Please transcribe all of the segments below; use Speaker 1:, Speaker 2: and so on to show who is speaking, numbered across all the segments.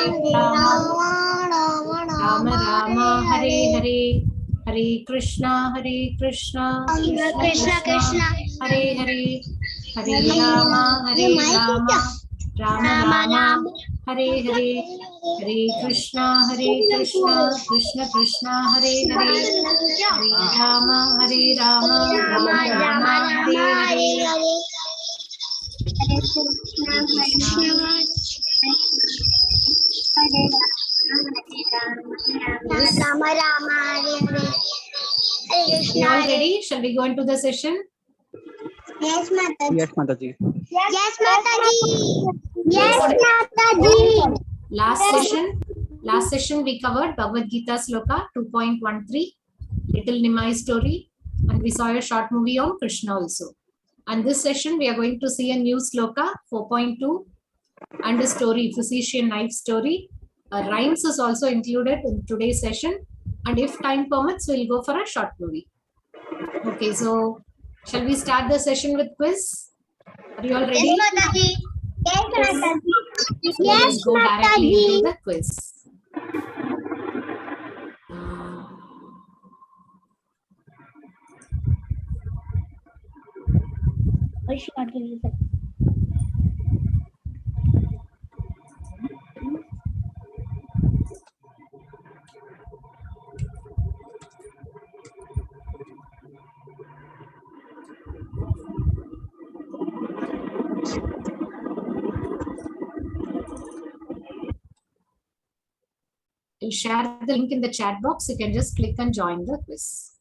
Speaker 1: Rama Rama Hare Hare, Hare Krishna Krishna Krishna Hare Hare, Hare Rama Rama Rama Hare Hare, Hare Krishna Krishna Krishna Hare Hare, Hare Rama Rama Rama Hare Hare.
Speaker 2: Rama Rama Hare Hare.
Speaker 1: You all ready? Shall we go into the session?
Speaker 2: Yes, Mataji.
Speaker 3: Yes, Mataji.
Speaker 2: Yes, Mataji. Yes, Mataji.
Speaker 1: Last session we covered Bhagavad Gita Sloka 2.13, Little Nimai story, and we saw a short movie on Krishna also. And this session we are going to see a new Sloka 4.2 and a story, Physician Knife story. Rhymes is also included in today's session, and if time permits, we'll go for a short movie. Okay, so shall we start the session with quiz? Are you all ready?
Speaker 2: Yes, Mataji. Yes, Mataji.
Speaker 1: Let's go directly into the quiz. I'll share the link in the chat box. You can just click and join the quiz.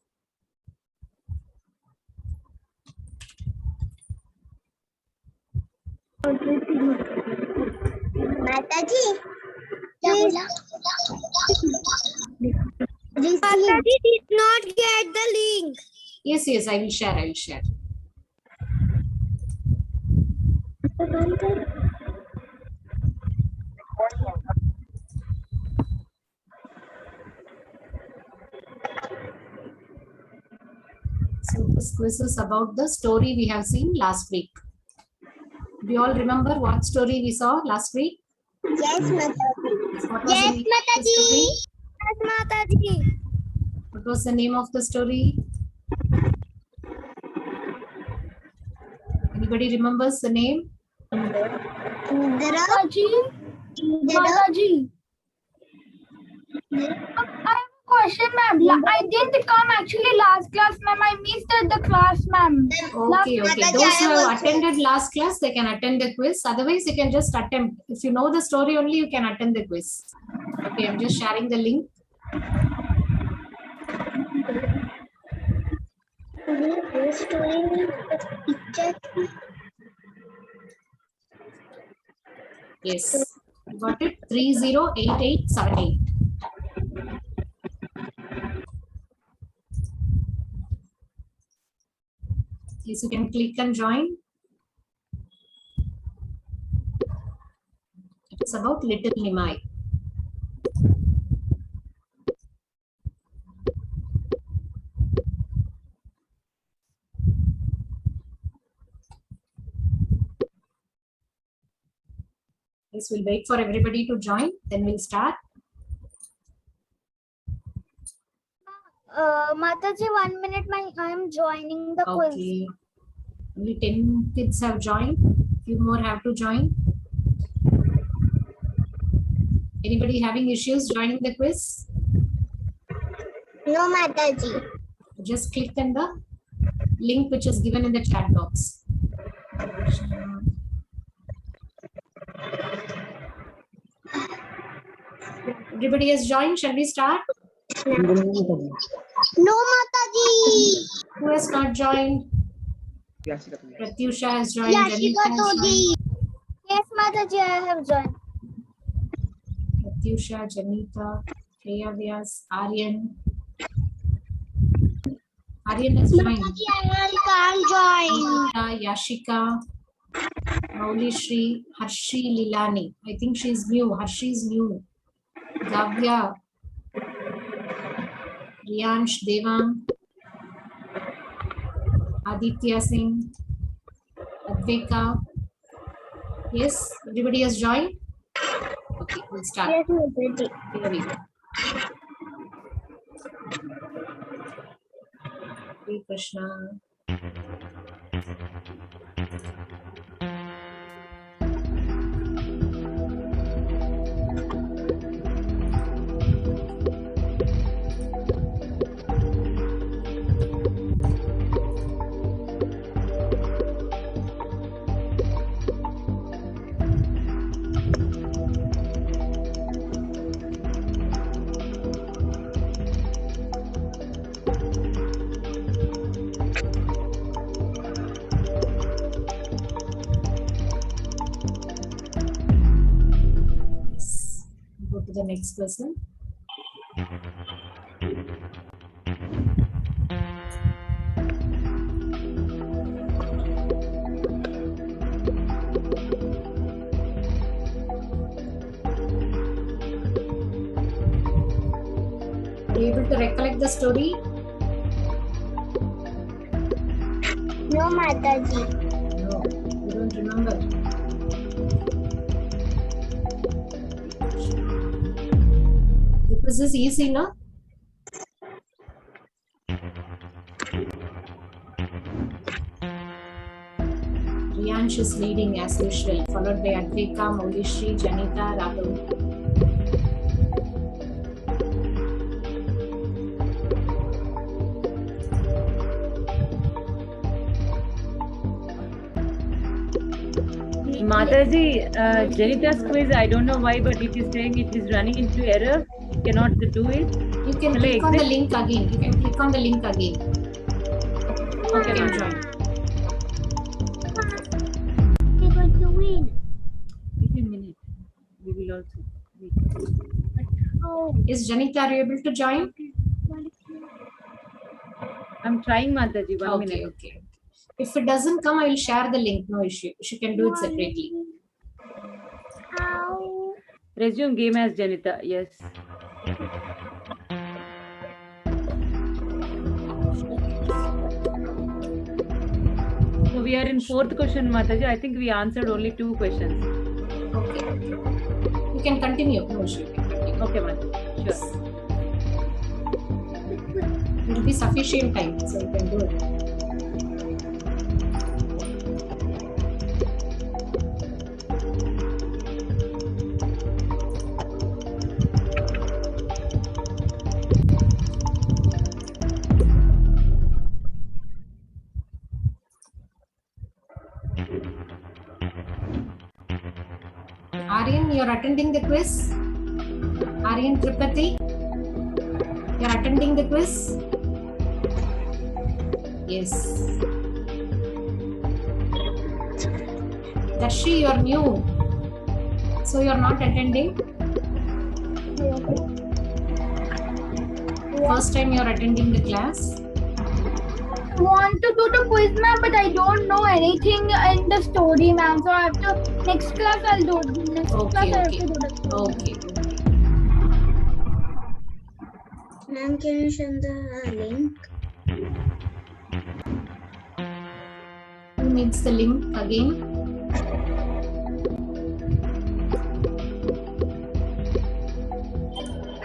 Speaker 2: Mataji.
Speaker 4: Mataji did not get the link.
Speaker 1: Yes, I will share. So this quiz is about the story we have seen last week. Do you all remember what story we saw last week?
Speaker 2: Yes, Mataji.
Speaker 1: What was
Speaker 2: Yes,
Speaker 1: the name of the
Speaker 2: Mataji.
Speaker 1: story?
Speaker 4: Yes, Mataji.
Speaker 1: What was the name of the story? Anybody remembers the name?
Speaker 4: Mataji. Mataji. I have a question, ma'am. I didn't come actually last class, ma'am. I missed the class, ma'am.
Speaker 1: Okay. Those who have attended last class, they can attend the quiz. Otherwise, you can just attempt. If you know the story only, you can attend the quiz. Okay, I'm just sharing the link. Yes, got it. 308878. Yes, you can click and join. It's about Little Nimai. Yes, we'll wait for everybody to join, then we'll start.
Speaker 4: Mataji, 1 minute, I am joining the quiz.
Speaker 1: Okay. Only 10 kids have joined. Few more have to join. Anybody having issues joining the quiz?
Speaker 2: No, Mataji.
Speaker 1: Just click on the link which is given in the chat box. Everybody has joined. Shall we start?
Speaker 2: No, Mataji.
Speaker 1: Who has not joined? Pratyusha has joined.
Speaker 2: Yashika
Speaker 1: Janita has
Speaker 2: Todi.
Speaker 1: joined.
Speaker 4: Yes, Mataji, I have joined.
Speaker 1: Pratyusha, Janita, Shreya Vyas, Aryan. Aryan has joined.
Speaker 2: Mataji, I can't join.
Speaker 1: Anita, Yashika, Mauli Shri, Harshi Lilani. I think she's new. Harshi is new. Gavya, Riyansh, Devang, Aditya Singh, Advika. Yes, everybody has joined? Okay, we'll start.
Speaker 2: Yes, Mataji.
Speaker 1: Here we go. Hare Krishna. Yes. Go to the next person. Are you able to recollect the story?
Speaker 2: No, Mataji.
Speaker 1: No, you don't remember. This is easy, no? Riyansh is leading as usual, followed by Advika, Maulishri, Janita, Raghav.
Speaker 3: Mataji, Janita's quiz, I don't know why, but it is saying it is running into error. It cannot do it.
Speaker 1: You can
Speaker 3: Shall I
Speaker 1: click on the
Speaker 3: exit?
Speaker 1: link again. You can click on the link again.
Speaker 3: Okay,
Speaker 1: You can
Speaker 3: ma'am.
Speaker 1: join.
Speaker 2: We're going to win.
Speaker 3: Wait a minute. We will also wait.
Speaker 2: Oh,
Speaker 1: Is Janita, are you able to join?
Speaker 3: I'm trying, Mataji. One
Speaker 1: Okay,
Speaker 3: minute.
Speaker 1: okay. If it doesn't come, I will share the link. No issue. She can do it separately.
Speaker 2: how?
Speaker 3: Resume game as Janita. Yes. So we are in fourth question, Mataji. I think we answered only 2 questions.
Speaker 1: Okay, okay. You can continue. No issue. You can continue.
Speaker 3: Okay, Mataji. Sure.
Speaker 1: It will be sufficient time, so you can do it. Aryan, you're attending the quiz? Aryan Tripathi? You're attending the quiz? Yes. Darshi, you're new. So you're not attending? First time you're attending the class?
Speaker 4: I want to do the quiz, ma'am, but I don't know anything in the story, ma'am. So I have to next class I'll do it. Next
Speaker 1: Okay,
Speaker 4: class I have
Speaker 1: okay.
Speaker 4: to do the
Speaker 1: Okay, okay.
Speaker 2: Ma'am, can you send the link?
Speaker 1: Who needs the link again?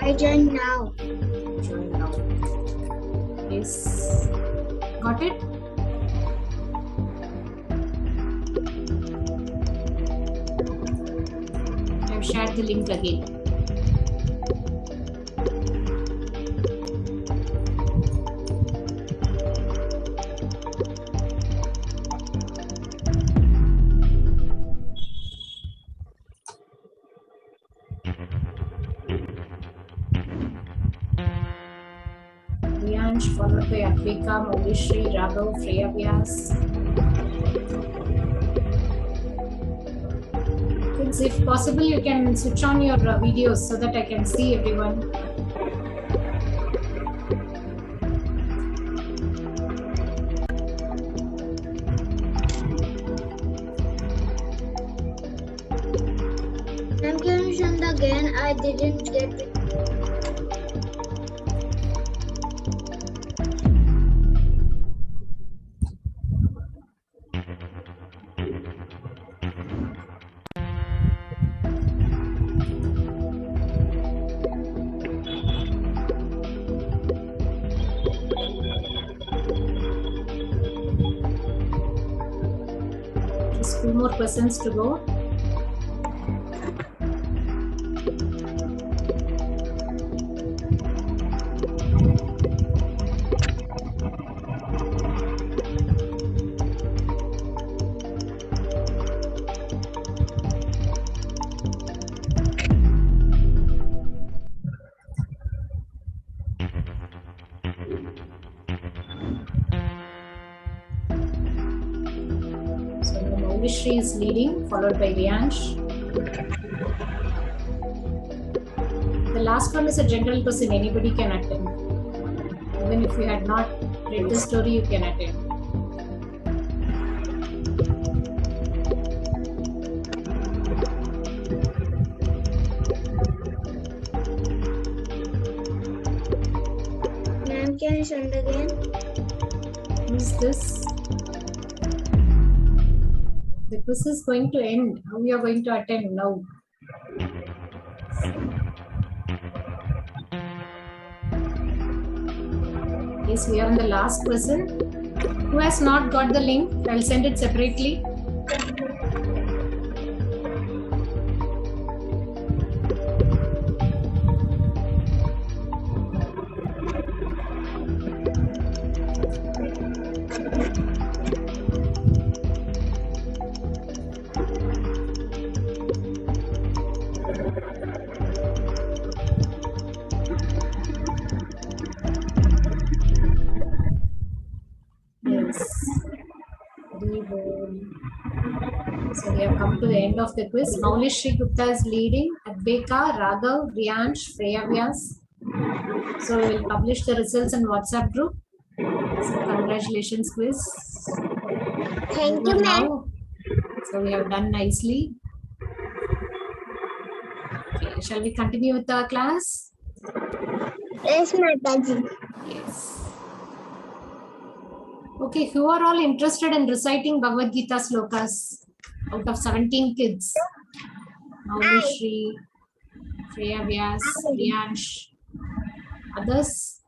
Speaker 2: I join now.
Speaker 1: Join now. Yes. Got it? I've shared the link again. Riyansh, followed by Advika, Maulishri, Raghav, Freya Vyas. Kids, if possible, you can switch on your videos so that I can see everyone.
Speaker 2: Ma'am, can you send again? I didn't get it.
Speaker 1: more questions to go. So Maulishri is leading, followed by Riyansh. The last one is a general question, anybody can attend. Even if you had not read the story, you can attend.
Speaker 2: Ma'am, can you send again?
Speaker 1: Who's this? The quiz is going to end. How we are going to attend now? Yes, we are on the last question. Who has not got the link? I'll send it separately. Yes. So we have come to the end of the quiz. Maulishri Gupta is leading. Adbeka, Raghav, Riyansh, Freya Vyas. So we will publish the results in WhatsApp group. So congratulations, quiz.
Speaker 2: Thank you, ma'am.
Speaker 1: Now, so we have done nicely. Okay, shall we continue with our class?
Speaker 2: Yes, Mataji.
Speaker 1: Yes. Okay, who are all interested in reciting Bhagavad Gita slokas out of 17 kids? Maulishri, Freya Vyas, Riyansh, others?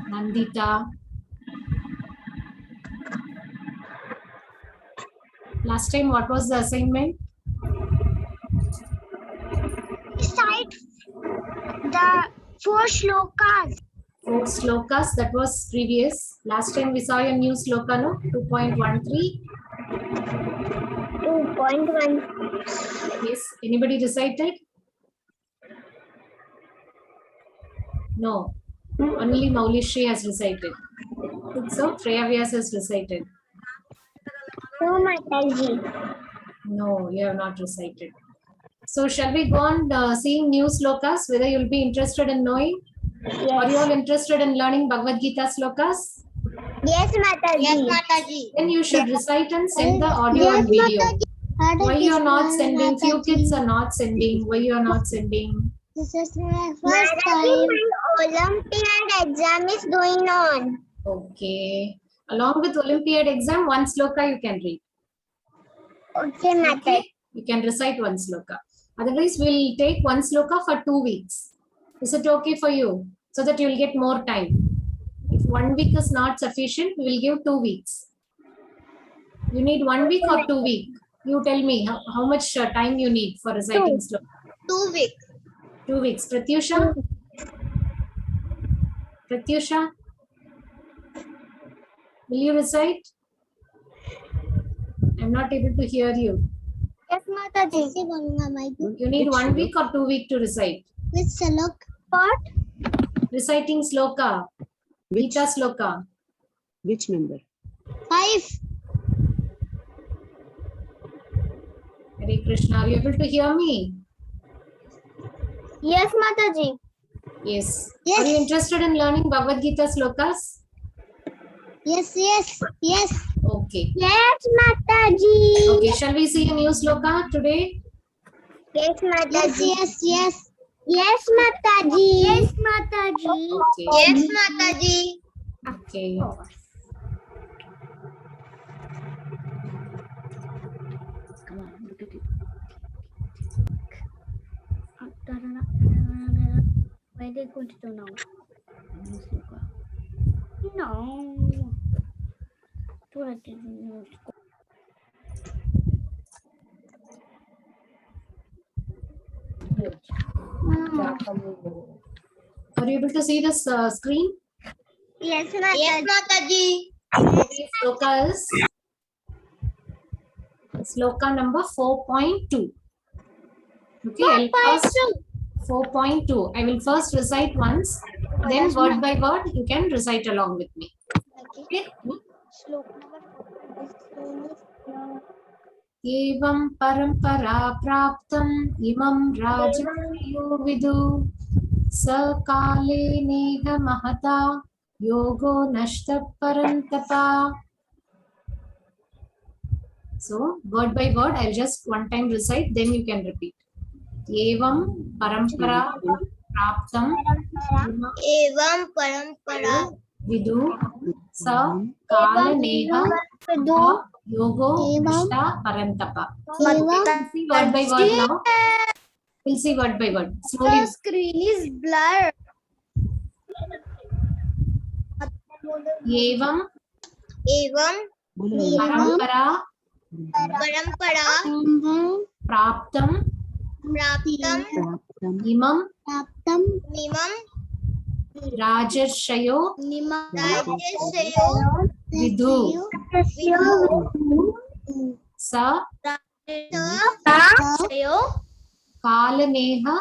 Speaker 1: Nandita. Last time, what was the assignment?
Speaker 2: Recite the 4 shlokas.
Speaker 1: 4 slokas, that was previous. Last time we saw a new sloka, no? 2.13.
Speaker 2: 2.1.
Speaker 1: Yes. Anybody recited? No. Only Maulishri has recited. So Freya Vyas has recited.
Speaker 2: No, Mataji.
Speaker 1: No, you have not recited. So shall we go on seeing new slokas, whether you'll be interested in knowing? Are you all interested in learning Bhagavad Gita slokas?
Speaker 2: Yes, Mataji. Yes, Mataji.
Speaker 1: Then you should recite and send the audio and video. Why you are not sending? Few kids are not sending. Why you are not sending?
Speaker 2: This is my first time. Olympiad exam is going on.
Speaker 1: Okay. Along with Olympiad exam, one sloka you can read.
Speaker 2: Okay, Mataji.
Speaker 1: Okay? You can recite one sloka. Otherwise, we'll take one sloka for 2 weeks. Is it okay for you? So that you will get more time. If 1 week is not sufficient, we will give 2 weeks. You need 1 week or 2 weeks? You tell me how much time you need for reciting sloka.
Speaker 2: 2 weeks.
Speaker 1: 2 weeks. Pratyusha? Pratyusha? Will you recite? I'm not able to hear you.
Speaker 2: Yes, Mataji.
Speaker 1: You need 1 week or 2 weeks to recite.
Speaker 2: Which salok? What?
Speaker 1: Reciting sloka.
Speaker 5: Which,
Speaker 1: Gita sloka.
Speaker 5: which number?
Speaker 2: 5.
Speaker 1: Hare Krishna. Are you able to hear me?
Speaker 2: Yes, Mataji.
Speaker 1: Yes.
Speaker 2: Yes.
Speaker 1: Are you interested in learning Bhagavad Gita slokas?
Speaker 2: Yes, yes, yes.
Speaker 1: Okay.
Speaker 2: Yes, Mataji.
Speaker 1: Okay. Shall we see a new sloka today?
Speaker 2: Yes, Mataji. Yes, yes. Yes, Mataji. Yes, Mataji.
Speaker 1: Okay.
Speaker 2: Yes, Mataji.
Speaker 1: Okay.
Speaker 3: Come on, look at it.
Speaker 2: Where they going to do now?
Speaker 3: New sloka.
Speaker 2: No.
Speaker 1: Are you able to see this screen?
Speaker 2: Yes, Mataji.
Speaker 1: Sloka is sloka number 4.2. Okay, I'll first 4.2. I will first recite once, then word by word you can recite along with me. Okay. Evam parampara praptam imam rajayo vidu sakale neha mahata yogo nashta parantapa. So word by word I'll just one time recite, then you can repeat. Evam parampara praptam
Speaker 2: Evam parampara
Speaker 1: vidu sa kala neha yogo nishta parantapa. See word by word now. We'll see word by word. Slowly.
Speaker 2: The screen is blurred.
Speaker 1: Evam
Speaker 2: Evam
Speaker 1: parampara
Speaker 2: parampara
Speaker 1: praptam
Speaker 2: praptam
Speaker 1: imam
Speaker 2: nimam
Speaker 1: rajarshayo
Speaker 2: rajasayo
Speaker 1: vidu sa
Speaker 2: rajasayo
Speaker 1: kalaneha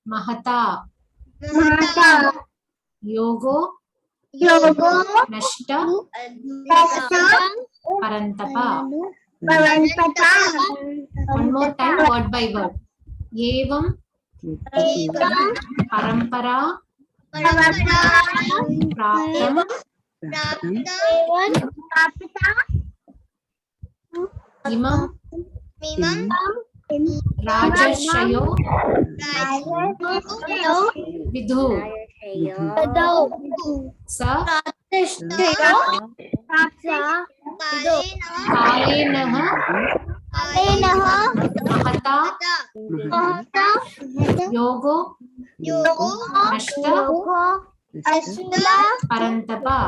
Speaker 1: mahata yogo nashta parantapa. One more time, word by word. Evam parampara praptam imam rajarshayo vidhu sa kalenaha mahata yogo nashta parantapa.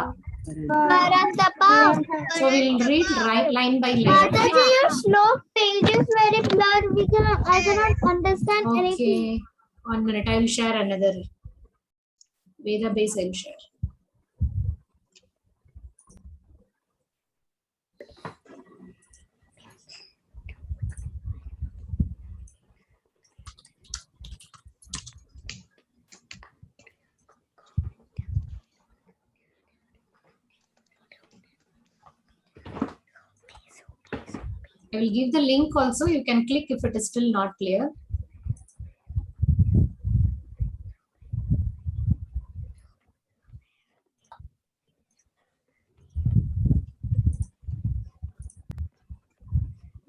Speaker 1: So we'll read line by line.
Speaker 2: Your slow page is very blurred. I cannot understand anything.
Speaker 1: Okay, 1 minute. I will share another Veda base. I will share. I will give the link also. You can click if it is still not clear.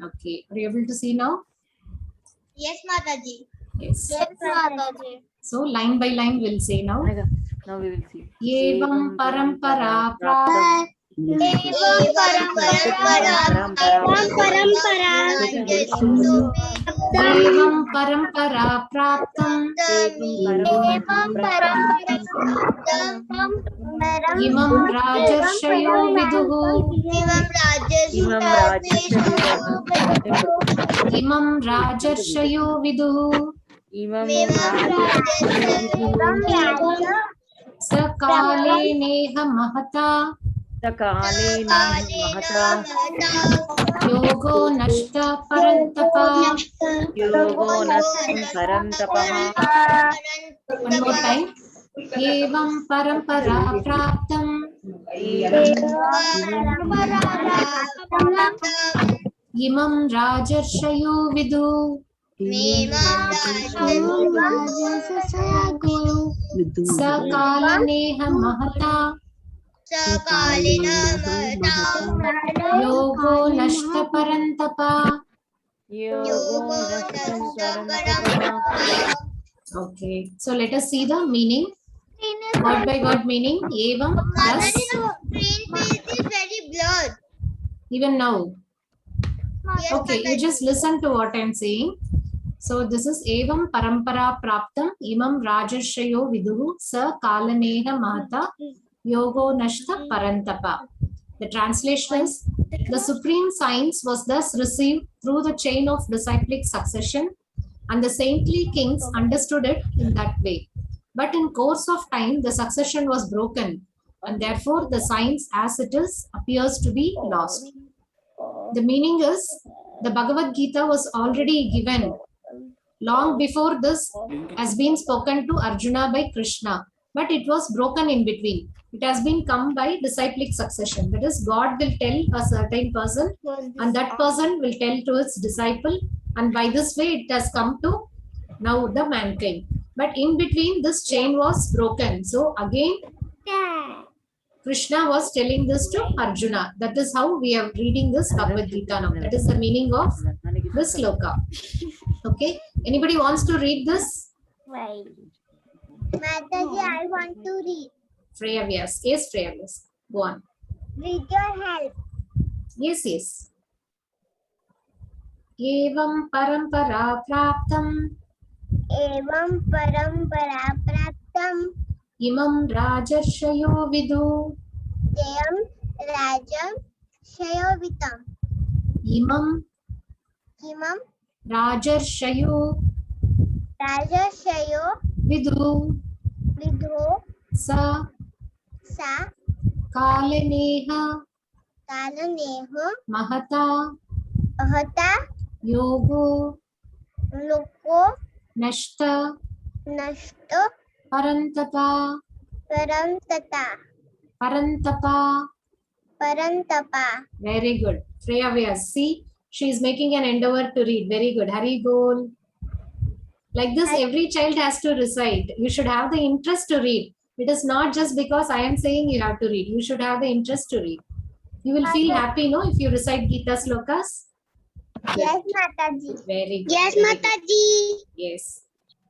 Speaker 1: Okay, are you able to see now?
Speaker 2: Yes, Mataji.
Speaker 1: Yes.
Speaker 2: Yes, Mataji.
Speaker 1: So line by line we'll say now.
Speaker 3: Now we will see.
Speaker 1: Evam parampara praptam
Speaker 2: Evam parampara
Speaker 1: Evam parampara praptam imam rajarshayo viduhu imam rajarshayo viduhu sakale neha mahata yogo nashta parantapa. One more time. Evam parampara praptam imam rajarshayo vidu sakala neha mahata yogo nashta parantapa. Okay, so let us see the meaning. Word by word meaning. Evam plus.
Speaker 2: Screen page is very blurred.
Speaker 1: Even now.
Speaker 2: Yes,
Speaker 1: Okay, you just listen to what I am saying. So this is Evam parampara praptam imam rajarshayo viduhu sa kalaneha mahata yogo nashta parantapa. The translation is, the supreme science was thus received through the chain of disciplic succession, and the saintly kings understood it in that way. But in course of time, the succession was broken, and therefore the science as it is appears to be lost. The meaning is, the Bhagavad Gita was already given long before this has been spoken to Arjuna by Krishna, but it was broken in between. It has been come by disciplic succession. That is, God will tell a certain person, and that person will tell to his disciple, and by this way it has come to now the mankind. But in between, this chain was broken. So again, Krishna was telling this to Arjuna. That is how we are reading this Bhagavad Gita now. That is the meaning of this sloka. Okay. Anybody wants to read this?
Speaker 2: Mataji, I want to read.
Speaker 1: Freya, yes. Yes, Freya, yes. Go on.
Speaker 2: With your help.
Speaker 1: Yes, yes. Evam parampara praptam
Speaker 2: Evam parampara praptam.
Speaker 1: imam rajarshayo vidu.
Speaker 2: Jayam rajam shayovitam.
Speaker 1: Imam
Speaker 2: Imam
Speaker 1: rajarshayo
Speaker 2: raja shayo
Speaker 1: vidu.
Speaker 2: vidho
Speaker 1: Sa
Speaker 2: sa
Speaker 1: kalaneha
Speaker 2: kalaneho
Speaker 1: mahata
Speaker 2: ahata
Speaker 1: yogo
Speaker 2: loko
Speaker 1: nashta
Speaker 2: nashto
Speaker 1: parantapa
Speaker 2: parantapa.
Speaker 1: Very good. Freya Vyas. See, she is making an endeavor to read. Very good. Hari Bol. Like this, every child has to recite. You should have the interest to read. It is not just because I am saying you have to read. You should have the interest to read. You will feel happy, no, if you recite Gita slokas.
Speaker 2: Yes, Mataji.
Speaker 1: Very good.
Speaker 2: Yes,
Speaker 1: Very good.
Speaker 2: Mataji.
Speaker 1: Yes.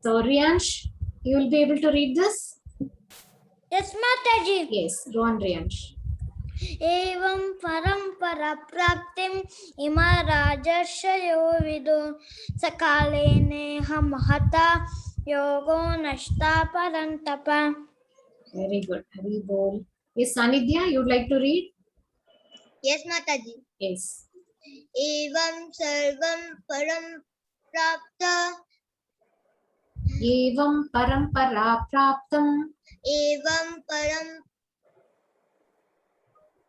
Speaker 1: So, Riyansh, you will be able to read this?
Speaker 6: Yes, Mataji.
Speaker 1: Yes. Go on, Riyansh.
Speaker 6: Evam parampara praptim ima rajarshayo vidu sakalene hamahata yogo nashta parantapa.
Speaker 1: Very good. Hari Bol. Yes, Sanidhya, you would like to read?
Speaker 2: Yes, Mataji.
Speaker 1: Yes.
Speaker 2: Evam sarvam param prapta.
Speaker 1: Evam parampara praptam.
Speaker 2: Evam param.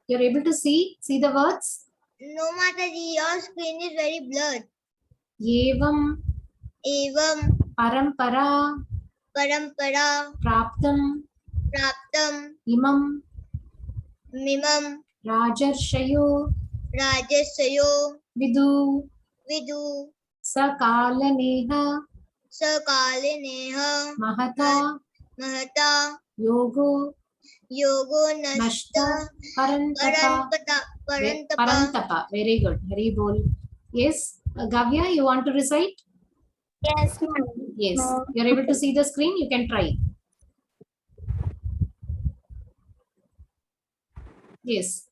Speaker 1: You're able to see the words?
Speaker 2: No, Mataji, your screen is very blurred.
Speaker 1: Evam
Speaker 2: Evam
Speaker 1: parampara
Speaker 2: parampara
Speaker 1: praptam
Speaker 2: praptam
Speaker 1: imam
Speaker 2: mimam
Speaker 1: rajarshayo
Speaker 2: rajasayo
Speaker 1: vidu
Speaker 2: vidu
Speaker 1: sakalaneha
Speaker 2: sakalineha
Speaker 1: mahata
Speaker 2: mahata
Speaker 1: yogo
Speaker 2: yogo
Speaker 1: nashta
Speaker 2: nashta
Speaker 1: parantapa.
Speaker 2: parantapa.
Speaker 1: Parantapa. Very good. Hari Bol. Yes. Gavya, you want to recite?
Speaker 4: Yes, ma'am.
Speaker 1: Yes. You're able to see the screen? You can try. Yes.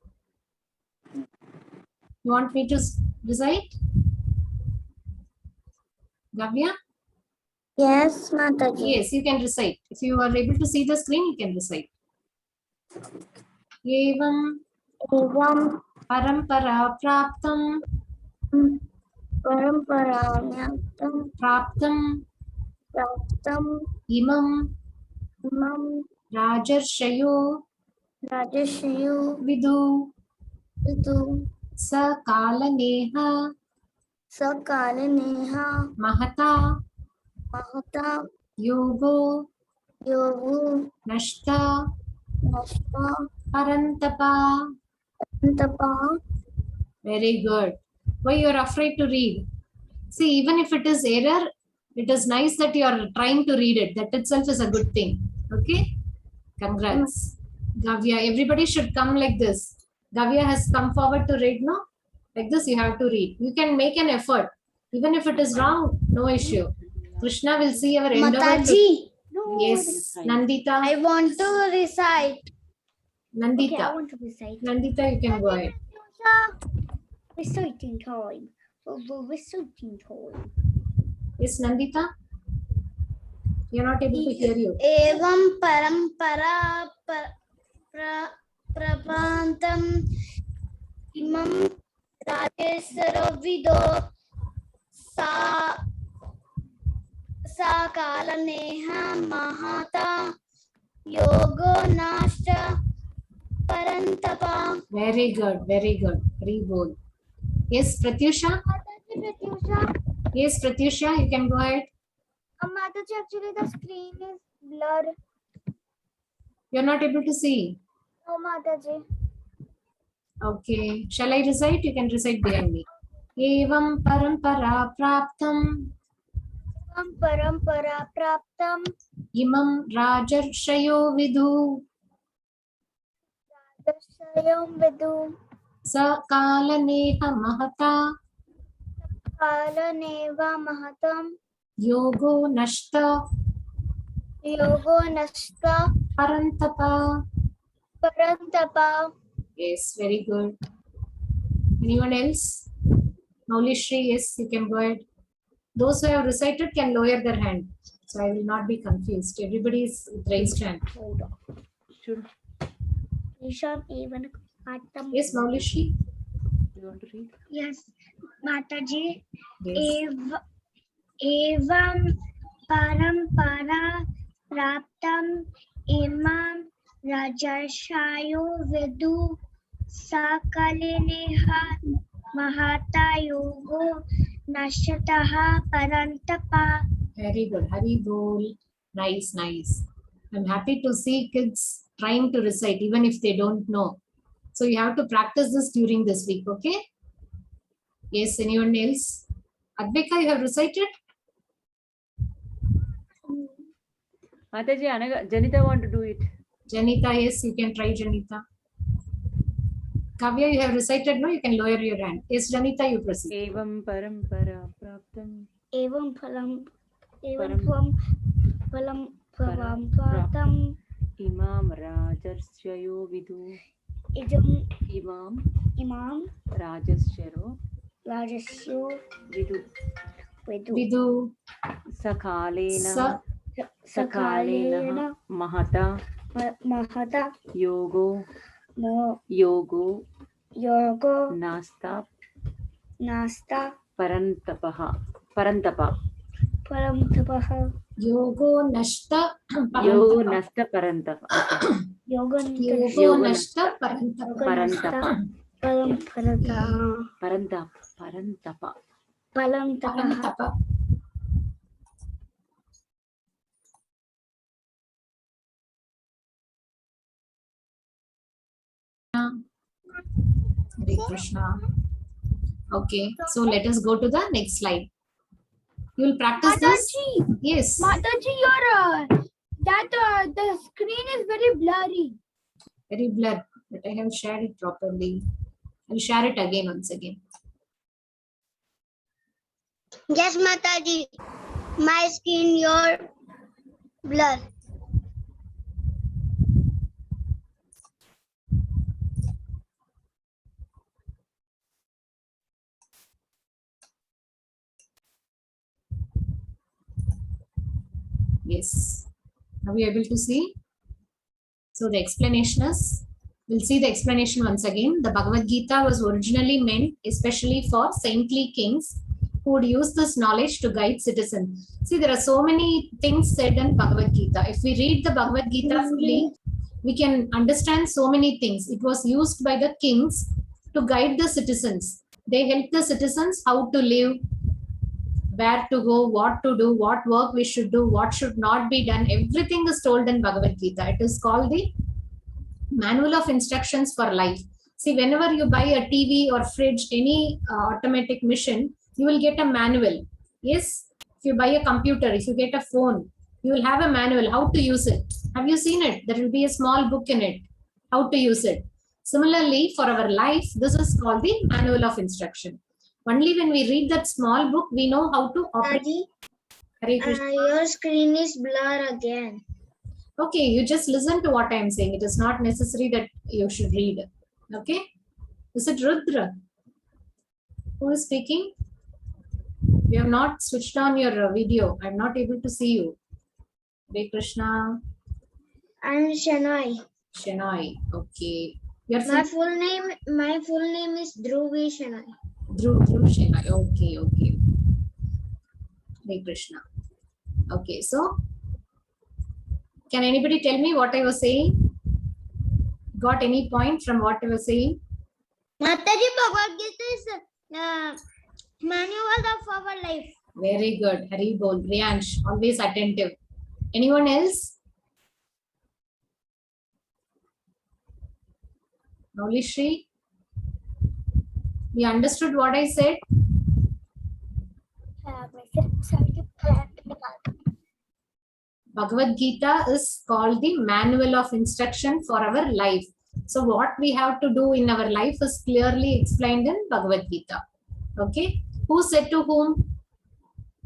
Speaker 1: You want me to recite? Gavya?
Speaker 4: Yes, Mataji.
Speaker 1: Yes, you can recite. If you are able to see the screen, you can recite. Evam
Speaker 4: Evam
Speaker 1: parampara praptam
Speaker 4: paramparamyatam
Speaker 1: praptam
Speaker 4: praptam
Speaker 1: imam
Speaker 4: imam
Speaker 1: rajarshayo
Speaker 4: rajashayo
Speaker 1: vidu
Speaker 4: vidu
Speaker 1: sakalaneha
Speaker 4: sakalaneha
Speaker 1: mahata
Speaker 4: mahata
Speaker 1: yogo
Speaker 4: yogu
Speaker 1: nashta
Speaker 4: nashta
Speaker 1: parantapa.
Speaker 4: parantapa.
Speaker 1: Very good. Why you are afraid to read? See, even if it is error, it is nice that you are trying to read it. That itself is a good thing. Okay? Congrats. Gavya, everybody should come like this. Gavya has come forward to read, no? Like this, you have to read. You can make an effort. Even if it is wrong, no issue. Krishna will see our endeavor.
Speaker 6: Mataji,
Speaker 1: Yes. Nandita.
Speaker 6: I want to recite.
Speaker 1: Nandita.
Speaker 6: Okay, I want to recite.
Speaker 1: Nandita, you can go ahead.
Speaker 6: Reciting time. Reciting time.
Speaker 1: Yes, Nandita. We are not able to hear you.
Speaker 6: Evam parampara प्रभान्तं इमं राजेशरविदो सा कालनेह महता योगो नाश्च परन्तपा.
Speaker 1: Very good, very good. Rebool. Yes, Pratyusha. Yes, Pratyusha, you can go ahead.
Speaker 4: Mataji, actually the screen is blurred.
Speaker 1: You're not able to see.
Speaker 4: No, Mataji.
Speaker 1: Okay. Shall I recite? You can recite behind me. Evam parampara praptam
Speaker 4: Parampara praptam
Speaker 1: imam rajarshayo vidu
Speaker 4: dasyayam vidu
Speaker 1: sa kalaneha mahata
Speaker 4: kalaneva mahatam
Speaker 1: yogo nashta
Speaker 4: yogo nasta
Speaker 1: parantapa.
Speaker 4: parantapa.
Speaker 1: Yes, very good. Anyone else? Maulishri, yes, you can go ahead. Those who have recited can lower their hand. So I will not be confused. Everybody is with raised hand.
Speaker 3: Sure.
Speaker 6: Isham even Atam.
Speaker 1: Yes, Maulishri?
Speaker 3: You want to read?
Speaker 2: Yes, Mataji.
Speaker 1: Yes.
Speaker 2: Evam parampara praptam imam rajarshayo vidu sakalineha mahata yogo nashataha parantapa.
Speaker 1: Very good. Hari Bol. Nice, nice. I'm happy to see kids trying to recite even if they don't know. So you have to practice this during this week, okay? Yes, anyone else? Advika, you have recited?
Speaker 3: Mataji, Janita want to do it.
Speaker 1: Janita, yes, you can try Janita. Kavya, you have recited, no? You can lower your hand. Yes, Janita, you proceed.
Speaker 3: Evam parampara praptam.
Speaker 6: Evam phalam
Speaker 3: Param
Speaker 6: pravam
Speaker 3: Imam rajarshayo vidu.
Speaker 6: idam
Speaker 3: Imam
Speaker 6: imam
Speaker 3: rajarshayo
Speaker 6: rajasyo
Speaker 3: vidu.
Speaker 1: Vidu.
Speaker 3: Sakalena
Speaker 6: sakalena
Speaker 3: mahata
Speaker 6: mahata
Speaker 3: yogo
Speaker 6: yogo
Speaker 3: nasta
Speaker 6: parantapa.
Speaker 1: Yogo nashta
Speaker 3: Yogo nasta parantapa.
Speaker 6: Yogo
Speaker 1: Yogo nashta parantapa. Parantapa. Hare Krishna. Okay, so let us go to the next slide. You will practice this.
Speaker 4: Mataji,
Speaker 1: Yes.
Speaker 4: Mataji, the screen is very blurry.
Speaker 1: Very blurred, but I have shared it properly. I'll share it again once again.
Speaker 2: Yes, Mataji. My screen, your blur.
Speaker 1: Yes. Are you able to see? So the explanation is, we'll see the explanation once again. The Bhagavad Gita was originally meant especially for saintly kings who would use this knowledge to guide citizens. See, there are so many things said in Bhagavad Gita. If we read the Bhagavad Gita fully, we can understand so many things. It was used by the kings to guide the citizens. They help the citizens how to live, where to go, what to do, what work we should do, what should not be done. Everything is told in Bhagavad Gita. It is called the Manual of Instructions for Life. See, whenever you buy a TV or fridge, any automatic machine, you will get a manual. Yes, if you buy a computer, if you get a phone, you will have a manual how to use it. Have you seen it? There will be a small book in it, how to use it. Similarly, for our life, this is called the Manual of Instruction. Only when we read that small book, we know how to operate. Hare Krishna.
Speaker 2: Your screen is blur again.
Speaker 1: Okay, you just listen to what I am saying. It is not necessary that you should read. Okay? Is it Rudra? Who is speaking? You have not switched on your video. I am not able to see you. Hare Krishna.
Speaker 2: I'm Shanai.
Speaker 1: Shenoy. Okay. Your
Speaker 2: My
Speaker 1: full
Speaker 2: full name is Dhruvi Shenoy.
Speaker 1: Dhruv Shenoy. Okay. Hare Krishna. Okay, so can anybody tell me what I was saying? Got any point from what I was saying?
Speaker 2: Mataji, Bhagavad Gita is manual of our life.
Speaker 1: Very good. Hari Bol. Riyansh, always attentive. Anyone else? Naulishri? You understood what I said? Bhagavad Gita is called the manual of instruction for our life. So what we have to do in our life is clearly explained in Bhagavad Gita. Okay? Who said to whom?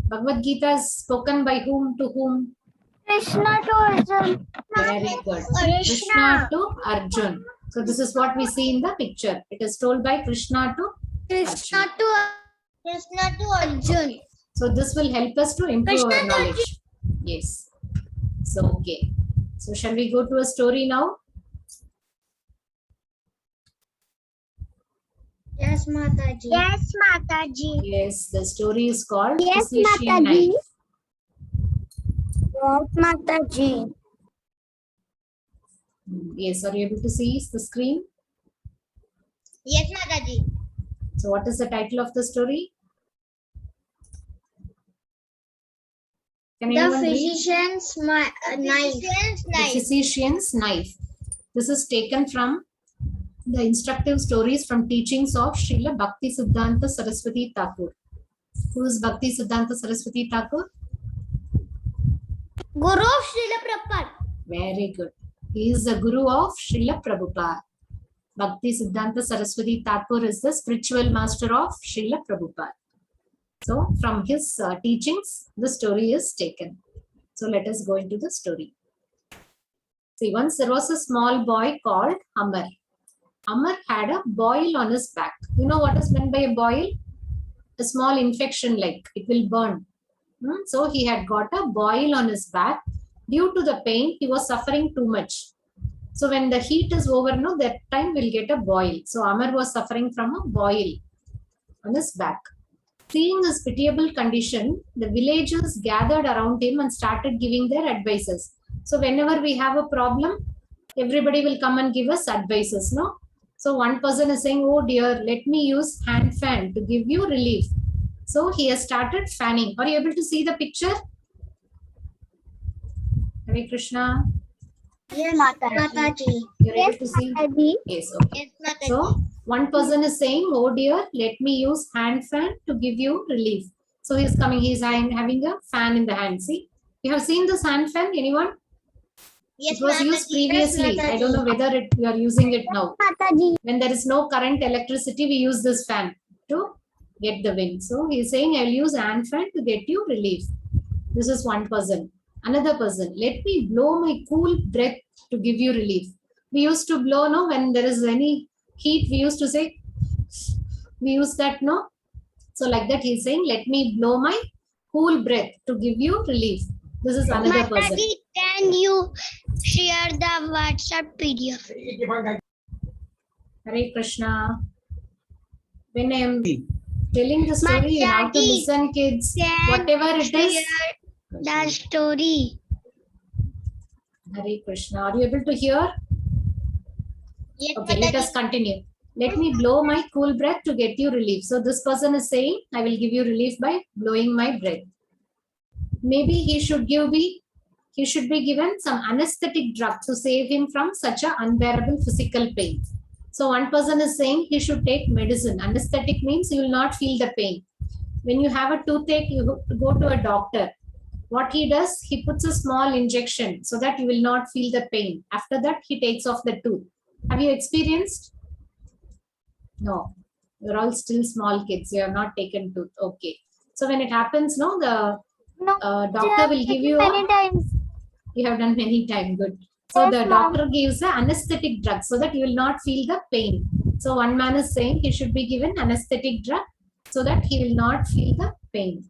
Speaker 1: Bhagavad Gita is spoken by whom to whom?
Speaker 4: Krishna to Arjun.
Speaker 1: Very good. Krishna to Arjun. So this is what we see in the picture. It is told by Krishna to
Speaker 2: Krishna to Arjun.
Speaker 1: So this will help us to improve our knowledge. Yes. So okay. So shall we go to a story now?
Speaker 2: Yes, Mataji. Yes, Mataji.
Speaker 1: Yes, the story is called
Speaker 2: Yes,
Speaker 1: Physician
Speaker 2: Mataji.
Speaker 1: Knife.
Speaker 2: Yes, Mataji.
Speaker 1: Yes, are you able to see the screen?
Speaker 2: Yes, Mataji.
Speaker 1: So what is the title of the story? Can
Speaker 2: The
Speaker 1: anyone read?
Speaker 2: physician's knife.
Speaker 1: The Physician's Knife. This is taken from the instructive stories from teachings of Srila Bhakti Siddhanta Saraswati Thakur. Who is Bhakti Siddhanta Saraswati Thakur?
Speaker 2: Guru of Srila Prabhupada.
Speaker 1: Very good. He is the Guru of Srila Prabhupada. Bhakti Siddhanta Saraswati Thakur is the spiritual master of Srila Prabhupada. So from his teachings, the story is taken. So let us go into the story. See, once there was a small boy called Amar. Amar had a boil on his back. You know what is meant by a boil? A small infection, like it will burn. So he had got a boil on his back. Due to the pain, he was suffering too much. So when the heat is over, no, that time we'll get a boil. So Amar was suffering from a boil on his back. Seeing his pitiable condition, the villagers gathered around him and started giving their advices. So whenever we have a problem, everybody will come and give us advices, no? So one person is saying, oh dear, let me use hand fan to give you relief. So he has started fanning. Are you able to see the picture? Hare Krishna.
Speaker 2: Yes, Mataji.
Speaker 1: You're able to see? Yes, okay.
Speaker 2: Yes, Mataji.
Speaker 1: So one person is saying, oh dear, let me use hand fan to give you relief. So he's coming, he's having a fan in the hand. See, you have seen this hand fan, anyone?
Speaker 2: Yes,
Speaker 1: It was used previously.
Speaker 2: Yes,
Speaker 1: I don't know whether you are using it now.
Speaker 2: Mataji.
Speaker 1: When there is no current electricity, we use this fan to get the wind. So he's saying, I'll use hand fan to get you relief. This is one person. Another person, let me blow my cool breath to give you relief. We used to blow, no, when there is any heat, we used to say, we use that, no. So like that, he's saying, let me blow my cool breath to give you relief. This is another person.
Speaker 2: Mataji, can you share the WhatsApp PDF?
Speaker 1: Hare Krishna. When I am telling the story, you have to listen, kids. Whatever it is.
Speaker 2: The story.
Speaker 1: Hare Krishna. Are you able to hear?
Speaker 2: Yes,
Speaker 1: Okay, let us continue. Let me blow my cool breath to get you relief. So this person is saying, I will give you relief by blowing my breath. Maybe he should be given some anesthetic drug to save him from such an unbearable physical pain. So one person is saying he should take medicine. Anesthetic means you will not feel the pain. When you have a toothache, you go to a doctor. What he does, he puts a small injection so that you will not feel the pain. After that, he takes off the tooth. Have you experienced? No. You're all still small kids. You have not taken tooth. Okay. So when it happens, no, the doctor will give you
Speaker 4: many times.
Speaker 1: You have done many times. Good. So
Speaker 4: Yes,
Speaker 1: the
Speaker 4: ma'am.
Speaker 1: doctor gives an anesthetic drug so that you will not feel the pain. So one man is saying he should be given anesthetic drug so that he will not feel the pain.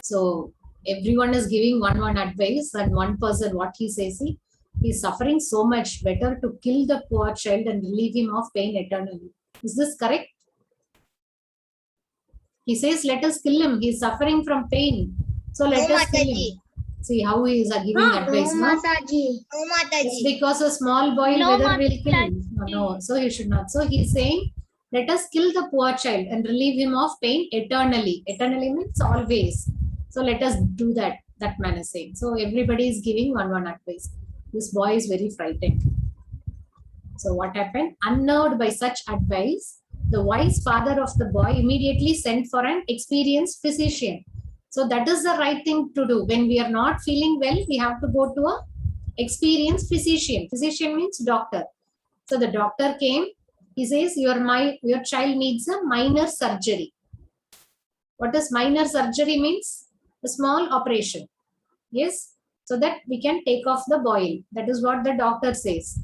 Speaker 1: So everyone is giving one advice, and one person, what he says, see, He's suffering so much. Better to kill the poor child and relieve him of pain eternally. Is this correct? He says, let us kill him. He's suffering from pain. So let us kill him. See how he is giving advice. No? It's because a small boy whether will kill him. No, so he should not. So he's saying, let us kill the poor child and relieve him of pain eternally. Eternally means always. So let us do that. That man is saying. So everybody is giving one advice. This boy is very frightened. So what happened? Unnerved by such advice, the wise father of the boy immediately sent for an experienced physician. So that is the right thing to do. When we are not feeling well, we have to go to a experienced physician. Physician means doctor. So the doctor came. He says, your child needs a minor surgery. What does minor surgery means? A small operation. Yes. So that we can take off the boil. That is what the doctor says.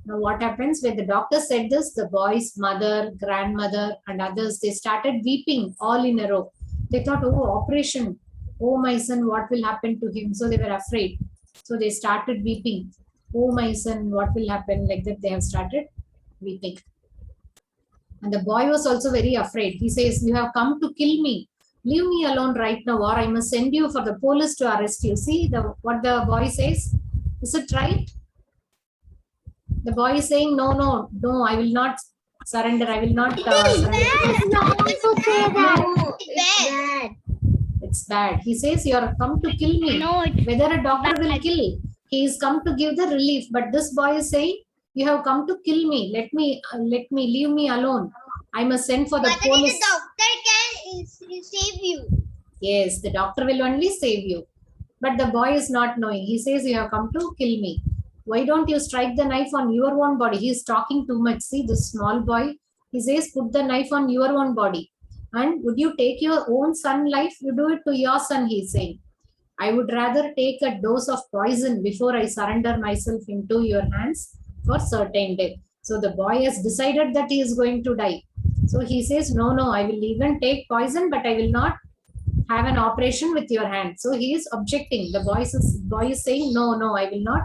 Speaker 1: Now what happens when the doctor said this, the boy's mother, grandmother and others, they started weeping all in a row. They thought, oh, operation. Oh, my son, what will happen to him? So they were afraid. So they started weeping. Oh, my son, what will happen? Like that, they have started weeping. And the boy was also very afraid. He says, you have come to kill me. Leave me alone right now, or I must send you for the police to arrest you. See what the boy says? Is it right? The boy is saying, no, I will not surrender. I will not surrender. It's bad. He says, you are come to kill me. Whether a doctor will kill, he is come to give the relief. But this boy is saying, you have come to kill me. Let me leave me alone. I must send for the police.
Speaker 2: The doctor can save you.
Speaker 1: Yes, the doctor will only save you. But the boy is not knowing. He says, you have come to kill me. Why don't you strike the knife on your own body? He is talking too much. See, this small boy, he says, put the knife on your own body. And would you take your own son life? You do it to your son, he is saying. I would rather take a dose of poison before I surrender myself into your hands for certain death. So the boy has decided that he is going to die. So he says, no, I will even take poison, but I will not have an operation with your hand. So he is objecting. The boy is saying, no, I will not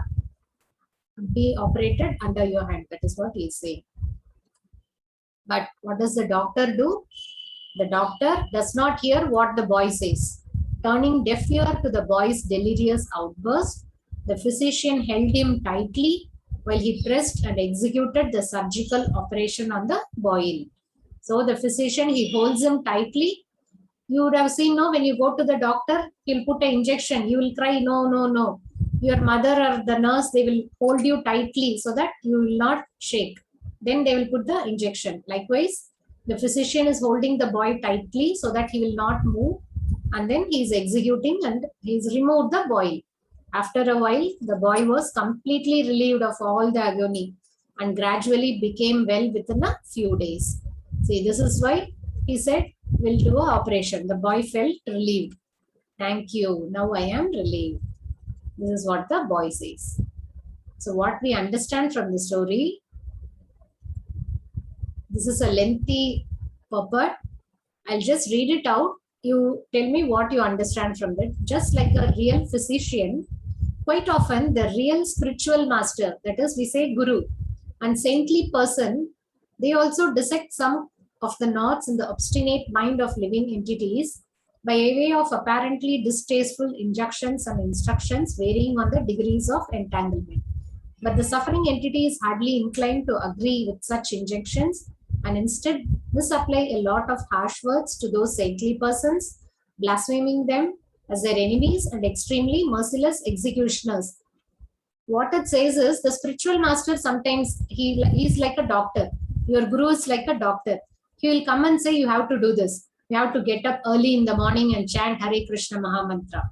Speaker 1: be operated under your hand. That is what he is saying. But what does the doctor do? The doctor does not hear what the boy says. Turning deaf ear to the boy's delirious outburst, the physician held him tightly while he pressed and executed the surgical operation on the boil. So the physician, he holds him tightly. You would have seen, no, when you go to the doctor, he'll put an injection. You will cry, no. Your mother or the nurse, they will hold you tightly so that you will not shake. Then they will put the injection. Likewise, the physician is holding the boy tightly so that he will not move. And then he is executing and he's removed the boil. After a while, the boy was completely relieved of all the agony and gradually became well within a few days. See, this is why he said, we'll do an operation. The boy felt relieved. Thank you. Now I am relieved. This is what the boy says. So what we understand from the story, this is a lengthy purport. I'll just read it out. You tell me what you understand from that. Just like a real physician, quite often the real spiritual master, that is we say guru, and saintly person, they also dissect some of the knots in the obstinate mind of living entities by way of apparently distasteful injunctions and instructions varying on the degrees of entanglement. But the suffering entity is hardly inclined to agree with such injunctions and instead misapply a lot of harsh words to those saintly persons, blaspheming them as their enemies and extremely merciless executioners. What it says is the spiritual master sometimes he is like a doctor. Your guru is like a doctor. He will come and say, you have to do this. You have to get up early in the morning and chant Hare Krishna Mahamantra.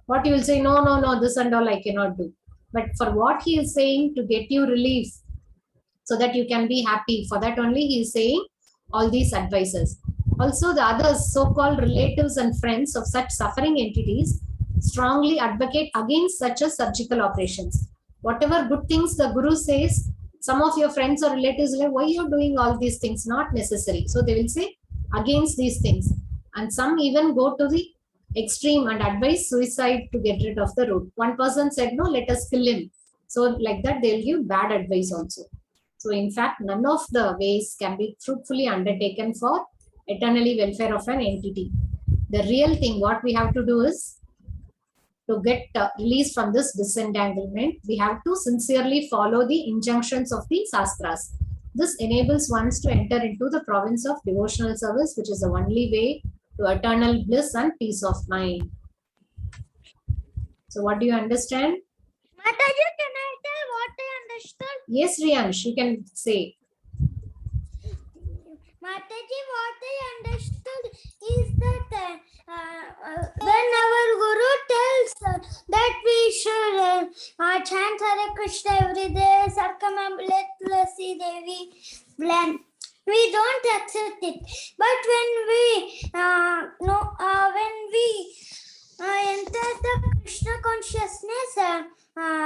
Speaker 1: What you will say, no, this and all I cannot do. But for what he is saying to get you relief so that you can be happy, for that only he is saying all these advices. Also the others, so-called relatives and friends of such suffering entities strongly advocate against such as surgical operations. Whatever good things the guru says, some of your friends or relatives will say, why you are doing all these things? Not necessary. So they will say against these things. And some even go to the extreme and advise suicide to get rid of the root. One person said, no, let us kill him. So like that, they'll give bad advice also. So in fact, none of the ways can be fruitfully undertaken for eternally welfare of an entity. The real thing, what we have to do is, to get released from this disentanglement, we have to sincerely follow the injunctions of the Shastras. This enables one to enter into the province of devotional service, which is the only way to eternal bliss and peace of mind. So what do you understand?
Speaker 2: Mataji, can I tell what I understood?
Speaker 1: Yes, Riyansh, you can say.
Speaker 2: Mataji, what I understood is that when our Guru tells that we should chant Hare Krishna every day, circumambulate Tulasi Devi, we don't accept it. But when we enter the Krishna consciousness,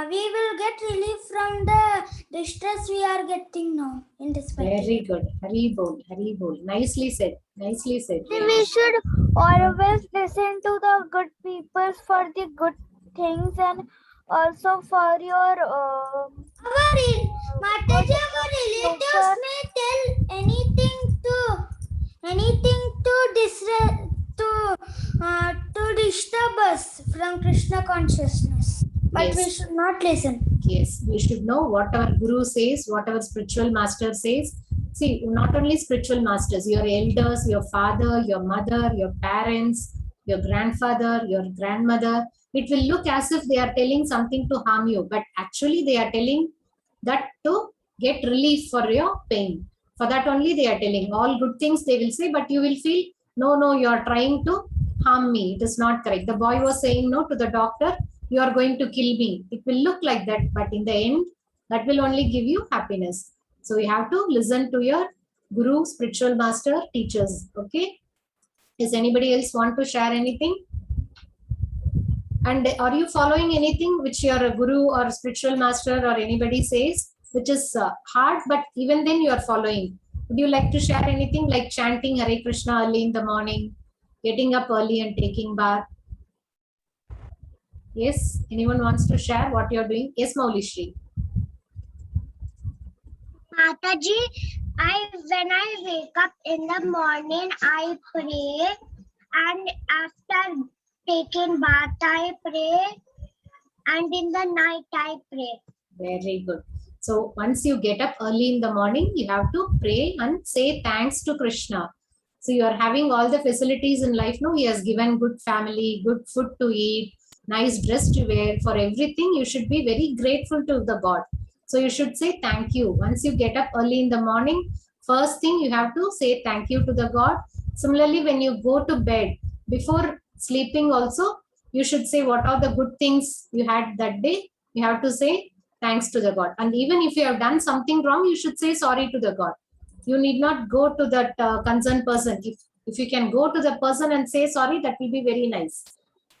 Speaker 2: we will get relief from the distress we are getting now in this way.
Speaker 1: Very good. Hari bol, Hari bol. Nicely said. Nicely said.
Speaker 4: We should always listen to the good people for the good things, and also for your
Speaker 2: Mataji, our relatives may tell anything to disturb us from Krishna consciousness. But we
Speaker 1: Yes.
Speaker 2: should not listen.
Speaker 1: Yes, we should know what our Guru says, what our spiritual master says. See, not only spiritual masters, your elders, your father, your mother, your parents, your grandfather, your grandmother. It will look as if they are telling something to harm you, but actually they are telling that to get relief for your pain. For that only they are telling. All good things they will say, but you will feel, no, you are trying to harm me. It is not correct. The boy was saying no to the doctor, you are going to kill me. It will look like that, but in the end, that will only give you happiness. So you have to listen to your Guru, spiritual master, teachers. Okay. Does anybody else want to share anything? And are you following anything which your Guru or spiritual master or anybody says, which is hard, but even then you are following? Would you like to share anything like chanting Hare Krishna early in the morning, getting up early and taking bath? Yes, anyone wants to share what you're doing? Yes, Maulishri.
Speaker 2: Mataji, when I wake up in the morning, I pray, and after taking bath, I pray, and in the night, I pray.
Speaker 1: Very good. So once you get up early in the morning, you have to pray and say thanks to Krishna. So you are having all the facilities in life. No, he has given good family, good food to eat, nice dress to wear. For everything, you should be very grateful to the God. So you should say thank you. Once you get up early in the morning, first thing you have to say thank you to the God. Similarly, when you go to bed, before sleeping also, you should say what are the good things you had that day. You have to say thanks to the God. And even if you have done something wrong, you should say sorry to the God. You need not go to that concerned person. If you can go to the person and say sorry, that will be very nice.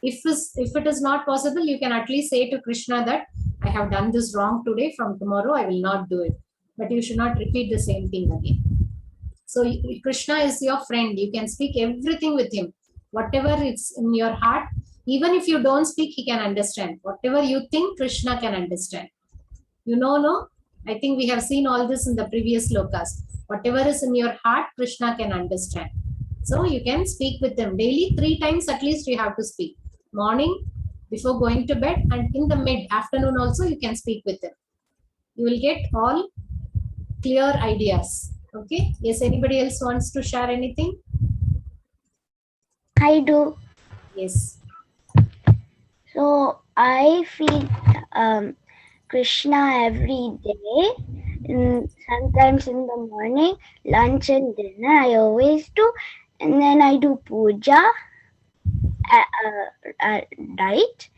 Speaker 1: If it is not possible, you can at least say to Krishna that I have done this wrong today. From tomorrow, I will not do it. But you should not repeat the same thing again. So Krishna is your friend. You can speak everything with him. Whatever is in your heart, even if you don't speak, he can understand. Whatever you think, Krishna can understand. You know, no? I think we have seen all this in the previous slokas. Whatever is in your heart, Krishna can understand. So you can speak with him daily 3 times at least you have to speak. Morning, before going to bed, and in the mid-afternoon also you can speak with him. You will get all clear ideas. Okay. Yes, anybody else wants to share anything?
Speaker 6: I do.
Speaker 1: Yes.
Speaker 6: So I feed Krishna every day. Sometimes in the morning, lunch and dinner I always do. And then I do puja at night.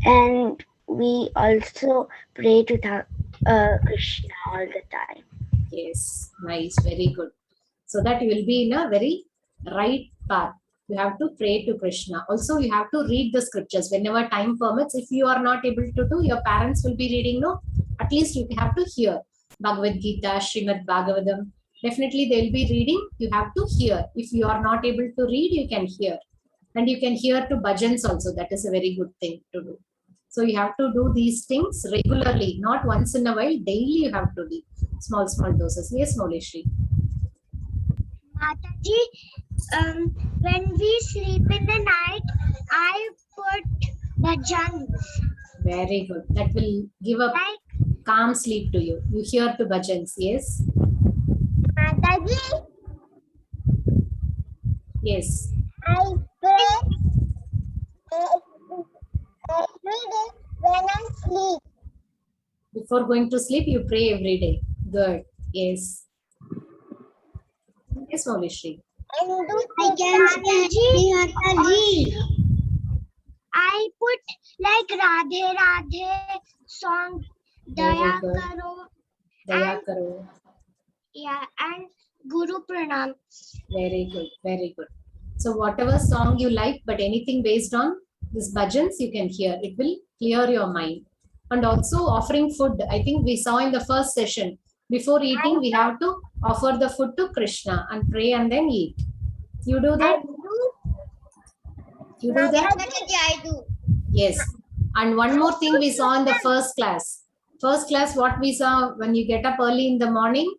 Speaker 6: And we also pray to Krishna all the time.
Speaker 1: Yes. Nice. Very good. So that you will be in a very right path. You have to pray to Krishna. Also, you have to read the scriptures whenever time permits. If you are not able to do, your parents will be reading, no? At least you have to hear Bhagavad Gita, Srimad Bhagavatam. Definitely they will be reading. You have to hear. If you are not able to read, you can hear. And you can hear to bhajans also. That is a very good thing to do. So you have to do these things regularly, not once in a while. Daily you have to do small doses. Yes, Molishri.
Speaker 2: Mataji, when we sleep in the night, I put bhajans.
Speaker 1: Very good. That will give a
Speaker 2: Like
Speaker 1: calm sleep to you. You hear the bhajans. Yes.
Speaker 2: Mataji,
Speaker 1: Yes.
Speaker 2: I pray every day when I sleep.
Speaker 1: Before going to sleep, you pray every day. Good. Yes. Yes, Molishri.
Speaker 2: I put like Radhe Radhe song,
Speaker 1: Very
Speaker 2: Daya
Speaker 1: good.
Speaker 2: Karo,
Speaker 1: Daya Karo.
Speaker 2: yeah, and Guru Pranam.
Speaker 1: Very good. Very good. So whatever song you like, but anything based on this bhajans, you can hear. It will clear your mind. And also offering food. I think we saw in the first session. Before eating, we have to offer the food to Krishna and pray and then eat. You do that? You do that?
Speaker 2: I do.
Speaker 1: Yes. And one more thing we saw in the first class. First class, what we saw when you get up early in the morning.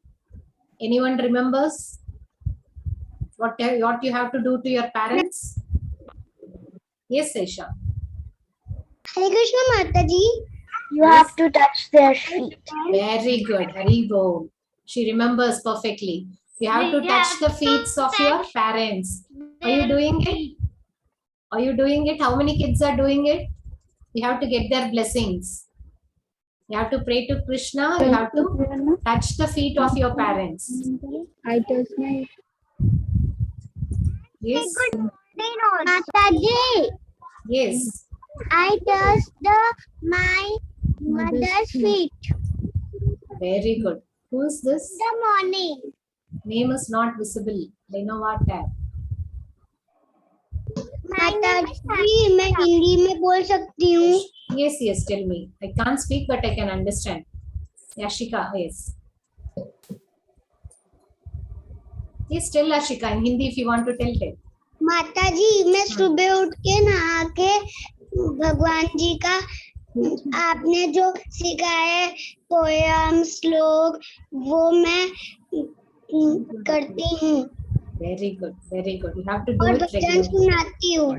Speaker 1: Anyone remembers what you have to do to your parents? Yes, Sesha.
Speaker 2: Hare Krishna Mataji.
Speaker 6: You have to touch their feet.
Speaker 1: Very good. Haribo. She remembers perfectly. You have to touch the feet of your parents. Are you doing it? Are you doing it? How many kids are doing it? You have to get their blessings. You have to pray to Krishna. You have to touch the feet of your parents.
Speaker 4: I touch my.
Speaker 1: Yes.
Speaker 2: Mataji,
Speaker 1: Yes.
Speaker 2: I touched my mother's feet
Speaker 1: Very good. Who is this?
Speaker 2: in the morning.
Speaker 1: Name is not visible. They know what that.
Speaker 2: माताजी मैं हिंदी में बोल सकती हूँ.
Speaker 1: Yes, yes, tell me. I can't speak, but I can understand. Yashika, yes. Yes, tell Ashika in Hindi if you want to tell.
Speaker 2: माताजी मैं सुबह उठ के नहा के भगवान जी का आपने जो सिखाए पोयम श्लोक वो मैं करती हूँ
Speaker 1: Very good, very good. You have to do
Speaker 2: और
Speaker 1: it
Speaker 2: भजन
Speaker 1: regularly.
Speaker 2: सुनाती हूँ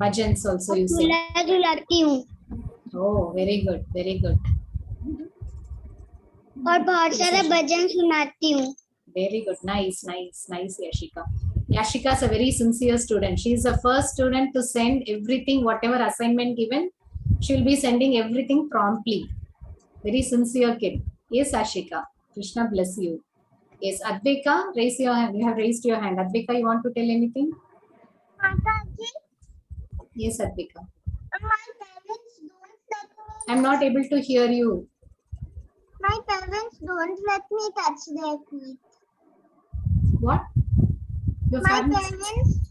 Speaker 1: Bhajans also you say.
Speaker 2: झूला झुलाती हूँ
Speaker 1: Oh, very good, very good.
Speaker 2: और बहुत सारे भजन सुनाती हूँ.
Speaker 1: Very good. Nice, nice, nice, Yashika. Yashika is a very sincere student. She is the first student to send everything, whatever assignment given. She will be sending everything promptly. Very sincere kid. Yes, Ashika. Krishna bless you. Yes, Advika, raise your hand. You have raised your hand. Advika, you want to tell anything?
Speaker 2: माताजी
Speaker 1: Yes, Advika.
Speaker 2: my parents don't let me.
Speaker 1: I'm not able to hear you.
Speaker 2: My parents don't let me touch their feet.
Speaker 1: What? Your parents?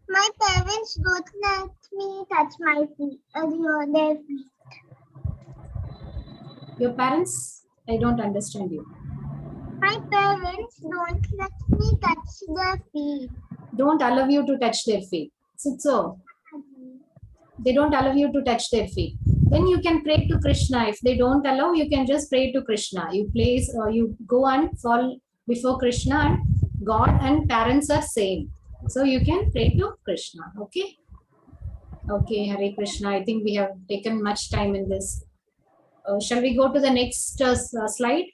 Speaker 2: My parents don't let me touch my feet, their feet.
Speaker 1: Your parents? I don't understand you.
Speaker 2: My parents don't let me touch their feet.
Speaker 1: Don't allow you to touch their feet. So, they don't allow you to touch their feet. Then you can pray to Krishna. If they don't allow, you can just pray to Krishna. You place, you go and fall before Krishna, and God and parents are same. So you can pray to Krishna. Okay. Okay, Hare Krishna. I think we have taken much time in this. Shall we go to the next slide?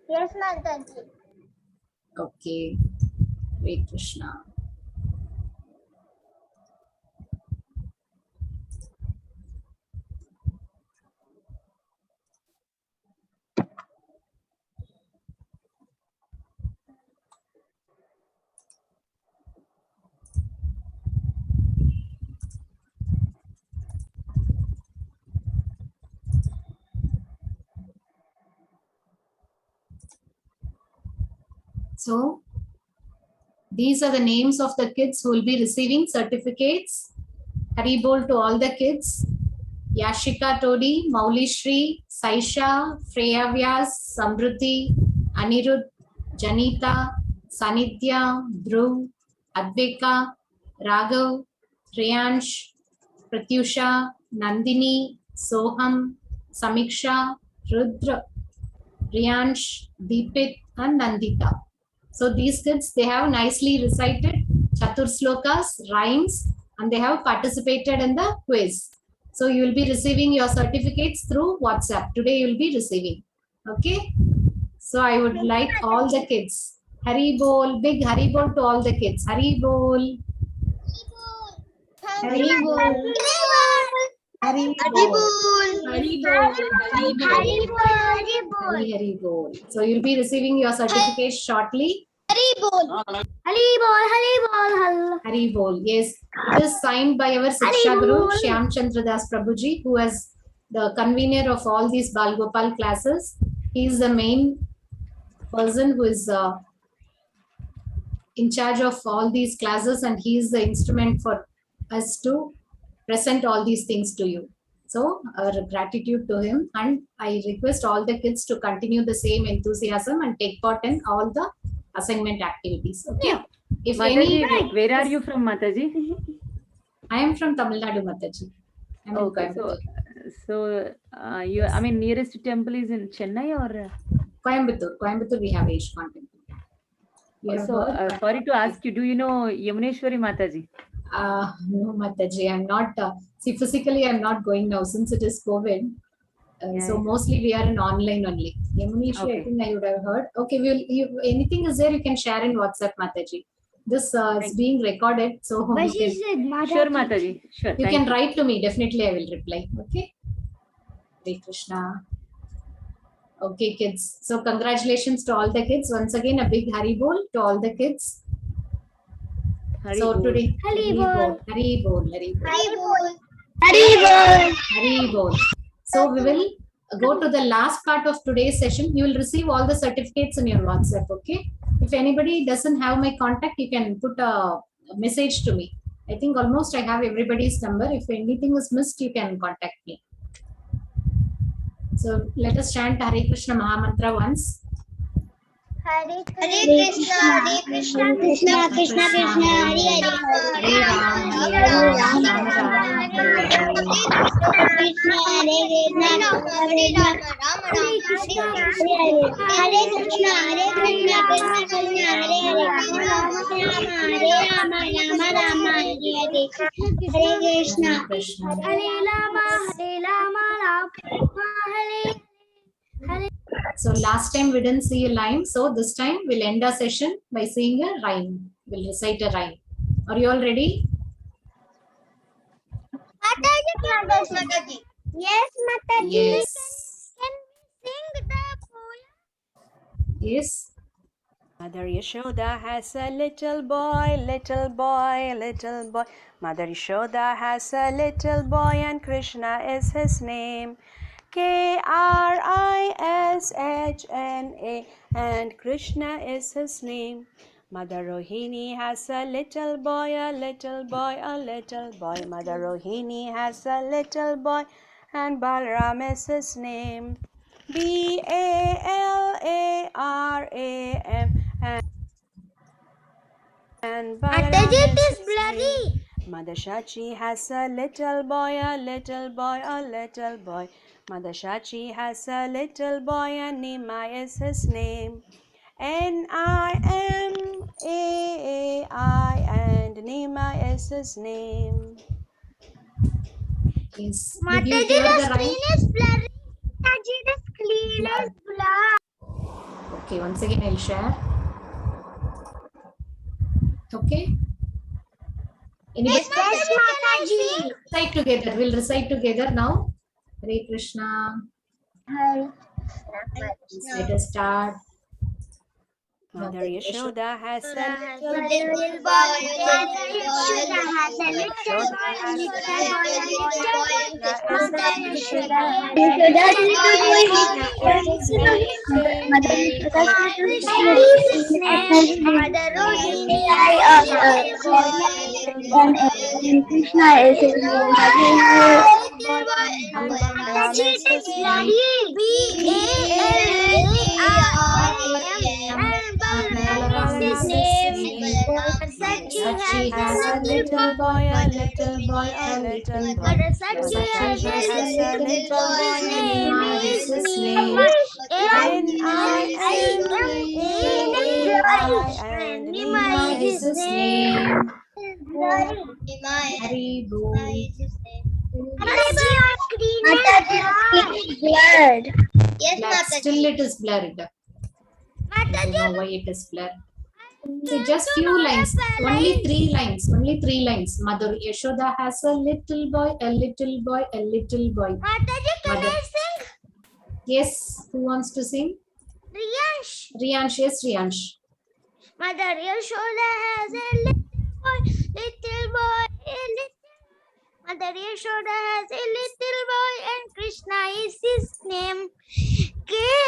Speaker 2: Yes, Mataji.
Speaker 1: Okay. Hare Krishna. So, these are the names of the kids who will be receiving certificates. Haribol to all the kids. Yashika Todi, Maulishri, Saisha, Freya Vyas, Samruti, Anirudh, Janita, Sanidhya, Dhruv, Advika, Raghav, Priyansh, Pratyusha, Nandini, Soham, Samiksha, Rudra, Riyansh, Deepik, and Nandita. So these kids, they have nicely recited Chatur Slokas, rhymes, and they have participated in the quiz. So you will be receiving your certificates through WhatsApp. Today you will be receiving. Okay. So I would like all the kids. Hari Bol, big Hari Bol to all the kids. Hari Bol. Hari Bol. Hari Bol. Hari Bol. So you'll be receiving your certificates shortly. Hari Bol. Yes, it is signed by our Siksha Guru, Shyam Chandra Das Prabhuji, who is the convener of all these Bal Gopal classes. He is the main person who is in charge of all these classes, and he is the instrument for us to present all these things to you. So our gratitude to him, and I request all the kids to continue the same enthusiasm and take part in all the assignment activities. Okay. If
Speaker 3: Mataji,
Speaker 1: any,
Speaker 3: where are you from, Mataji?
Speaker 1: I am from Tamil Nadu, Mataji. I'm in
Speaker 3: Okay, so you, I mean, nearest temple is in Chennai or?
Speaker 1: Coimbatore. Coimbatore, we have Ishkan temple. You have
Speaker 3: So
Speaker 1: heard?
Speaker 3: sorry to ask you, do you know Yamuneshwari Mataji?
Speaker 1: No, Mataji, I'm not. See, physically, I'm not going now since it is COVID. So mostly we are in online only. Yamuneshwari,
Speaker 3: Okay.
Speaker 1: I think I would have heard. Okay, anything is there, you can share in WhatsApp, Mataji. This is being recorded, so
Speaker 3: Sure, Mataji. Sure.
Speaker 1: you
Speaker 3: thank
Speaker 1: can write to me. Definitely, I will reply. Okay. Hare Krishna. Okay, kids. So congratulations to all the kids. Once again, a big Hari Bol to all the kids.
Speaker 3: Hari
Speaker 1: So
Speaker 3: Bol.
Speaker 1: today,
Speaker 2: Hari Bol.
Speaker 1: Hari Bol, Hari Bol.
Speaker 2: Haribol.
Speaker 1: Hari Bol. So we will go to the last part of today's session. You will receive all the certificates in your WhatsApp. Okay. If anybody doesn't have my contact, you can put a message to me. I think almost I have everybody's number. If anything is missed, you can contact me. So let us chant Hare Krishna Mahamantra once.
Speaker 2: Hare Krishna, Krishna Krishna, Krishna Hare Hare,
Speaker 1: Hare Ram, Hare Ram, Ram Ram, Hare Hare.
Speaker 2: Krishna Hare Krishna, Hare Krishna, Krishna Hare Hare, Rama Rama, Hare Krishna,
Speaker 1: Krishna.
Speaker 2: Hare Rama, Hare.
Speaker 1: So last time we didn't see a rhyme. So this time we'll end our session by saying a rhyme. We'll recite a rhyme. Are you all ready?
Speaker 2: Mataji. Yes, Mataji.
Speaker 1: Yes.
Speaker 2: Can we sing the poem?
Speaker 1: Yes.
Speaker 7: Mother Yashoda has a little boy, little boy, little boy. Mother Yashoda has a little boy and Krishna is his name. Krishna and Krishna is his name. Mother Rohini has a little boy, a little boy, a little boy. Mother Rohini has a little boy and Balaram is his name. Balaram and Balaram
Speaker 2: Mataji, it
Speaker 7: is
Speaker 2: is
Speaker 7: his
Speaker 2: blurry.
Speaker 7: name. Mother Shachi has a little boy, a little boy, a little boy. Mother Shachi has a little boy and Nimai is his name. Nimai and Nimai is his name.
Speaker 1: Yes. Did you
Speaker 2: Mataji,
Speaker 1: hear
Speaker 2: the
Speaker 1: the rhyme?
Speaker 2: screen is blurry. Mataji, the screen is blurry.
Speaker 1: Okay, once again I'll share. Okay. Anybody?
Speaker 2: Yes, Mataji.
Speaker 1: Recite together. We'll recite together now. Hare Krishna. Let us start.
Speaker 7: Mother Yashoda has a little
Speaker 2: Little boy, Yashoda has a little Mother Rohini
Speaker 6: Krishna is his
Speaker 1: Sachi
Speaker 2: has
Speaker 1: has
Speaker 2: a little boy.
Speaker 7: a little boy, a little boy.
Speaker 2: Mother Sachi has a little boy. His name is Nima.
Speaker 7: N-I-M-A-I, and
Speaker 2: Nima is his name.
Speaker 1: Hari Bol.
Speaker 6: Blurred.
Speaker 2: Yes,
Speaker 1: Blurred. Still it is blurred. I don't know why it is blurred. So just few lines, only 3 lines, only 3 lines. Mother Yashoda has a little boy, a little boy, a little boy.
Speaker 2: Mataji, can
Speaker 1: Mother.
Speaker 2: I sing?
Speaker 1: Yes, who wants to sing?
Speaker 2: Riyansh.
Speaker 1: Riyansh, yes, Riyansh.
Speaker 2: Mother Yashoda has a little boy, little boy, a little. Mother Yashoda has a little boy, and Krishna is his name. Krishna,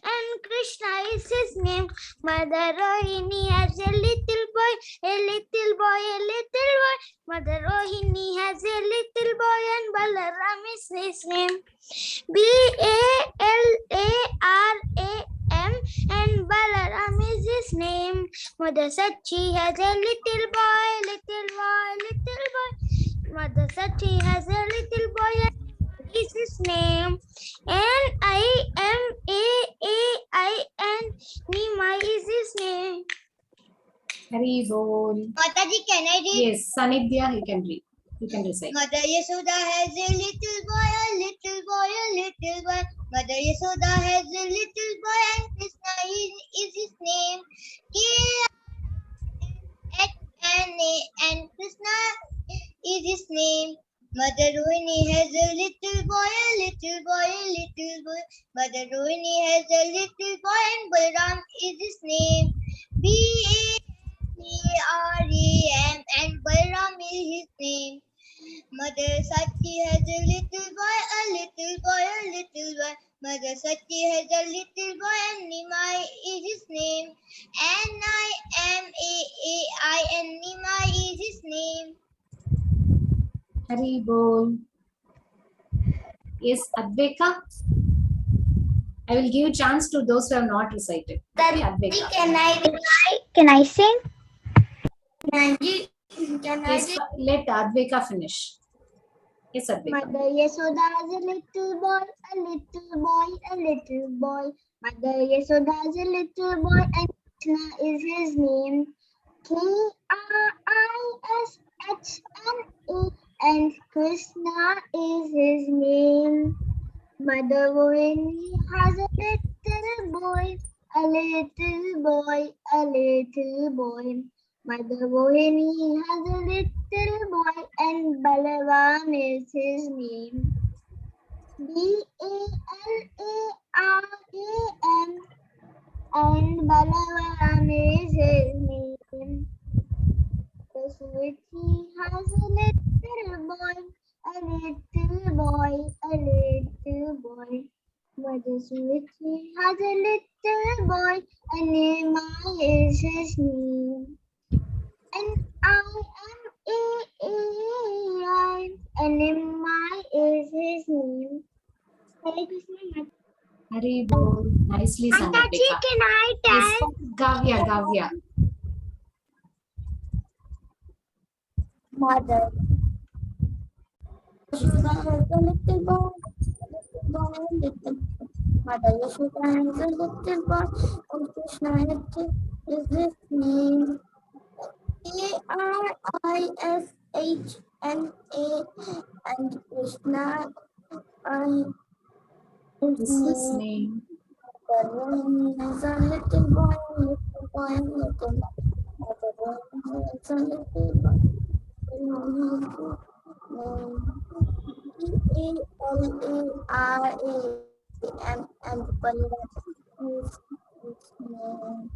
Speaker 2: and Krishna is his name. Mother Rohini has a little boy, a little boy, a little boy. Mother Rohini has a little boy, and Balaram is his name. Balaram, and Balaram is his name. Mother Sachi has a little boy, little boy, little boy. Mother Sachi has a little boy, and is his name. N-I-M-A-A-I-N. Nima is his name.
Speaker 1: Hari Bol.
Speaker 2: Mataji, can I read?
Speaker 1: Yes, Sanidhya, he can read. You can recite.
Speaker 2: Mother Yashoda has a little boy, a little boy, a little boy. Mother Yashoda has a little boy, and Krishna is his name. K-R-H-N-A, and Krishna is his name. Mother Rohini has a little boy, a little boy, a little boy. Mother Rohini has a little boy, and Balaram is his name. B-A-R-A-M, and Balaram is his name. Mother Sachi has a little boy, a little boy, a little boy. Mother Sachi has a little boy, and Nimai is his name. N-I-M-A-A-I-N, Nimai is his name.
Speaker 1: Hari Bol. Yes, Adveka. I will give chance to those who have not recited. Okay, Adveka.
Speaker 6: Can I sing?
Speaker 1: Yes, let Adveka finish. Yes, Adveka.
Speaker 2: Mother Yashoda has a little boy, a little boy, a little boy. Mother Yashoda has a little boy, and Krishna is his name. Krishna, and Krishna is his name. Mother Rohini has a little boy, a little boy, a little boy. Mother Rohini has a little boy, and Balaram is his name. B-A-L-A-R-A-M, and Balaram is his name. The Sweetie has a little boy, a little boy, a little boy. Mother Sweetie has a little boy, and Nimai is his name. N-I-M-A-A-I, and Nimai is his name. Hare Krishna.
Speaker 1: Hari Bol. Nicely sung,
Speaker 2: Mataji,
Speaker 1: Adveka.
Speaker 2: can I
Speaker 1: Yes,
Speaker 2: tell?
Speaker 1: Gavya.
Speaker 2: Mother Yashoda has a little boy, little. Mother Yashoda has a little boy, and Krishna is his name. K-R-I-S-H-N-A, and Krishna
Speaker 1: Is his name.
Speaker 2: Mother Rohini has a little boy, little boy, little. Mother Rohini has a little boy. B-A-L-A-R-A-M, and Balaram is his name.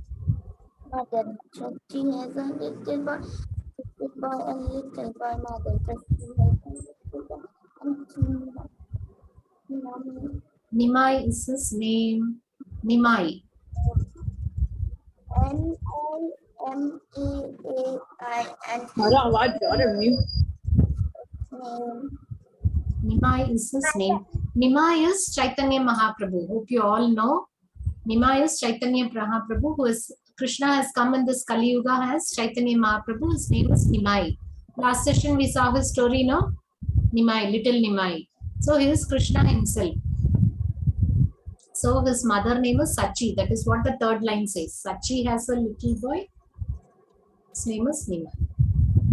Speaker 2: Mother Sachi has a little boy, a little boy. Mother Sachi has a little boy, and
Speaker 1: Nimai is his name. Nimai.
Speaker 2: N-I-M-A-A-I, and
Speaker 1: Nimai is his name. Nimai is Chaitanya Mahaprabhu. Hope you all know. Nimai is Chaitanya Mahaprabhu, who is Krishna has come in this Kali Yuga as Chaitanya Mahaprabhu. His name is Nimai. Last session we saw his story, no? Nimai, little Nimai. So he is Krishna himself. So his mother name is Sachi. That is what the third line says. Sachi has a little boy. His name is Nimai.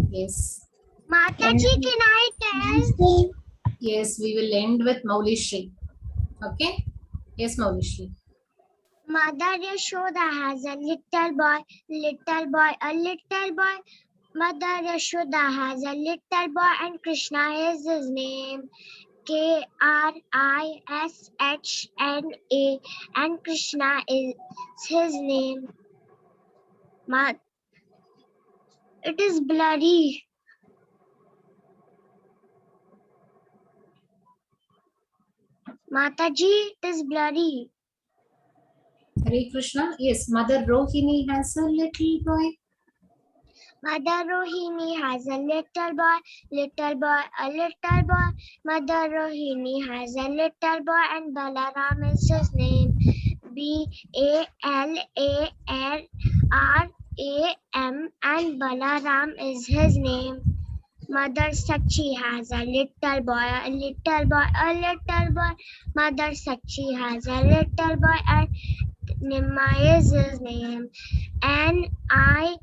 Speaker 1: Yes.
Speaker 2: Mataji, can I tell?
Speaker 1: Yes, we will end with Maulishri. Okay? Yes, Maulishri.
Speaker 2: Mother Yashoda has a little boy, a little boy. Mother Yashoda has a little boy and Krishna is his name. Krishna and Krishna is his name. It is blurry. Mataji, it is blurry.
Speaker 1: Hare Krishna. Yes, Mother Rohini has a little boy.
Speaker 2: Mother Rohini has a little boy, a little boy. Mother Rohini has a little boy and Balaram is his name. Balaram and Balaram is his name. Mother Sachi has a little boy, a little boy. Mother Sachi has a little boy and Nimai is his name. Nimai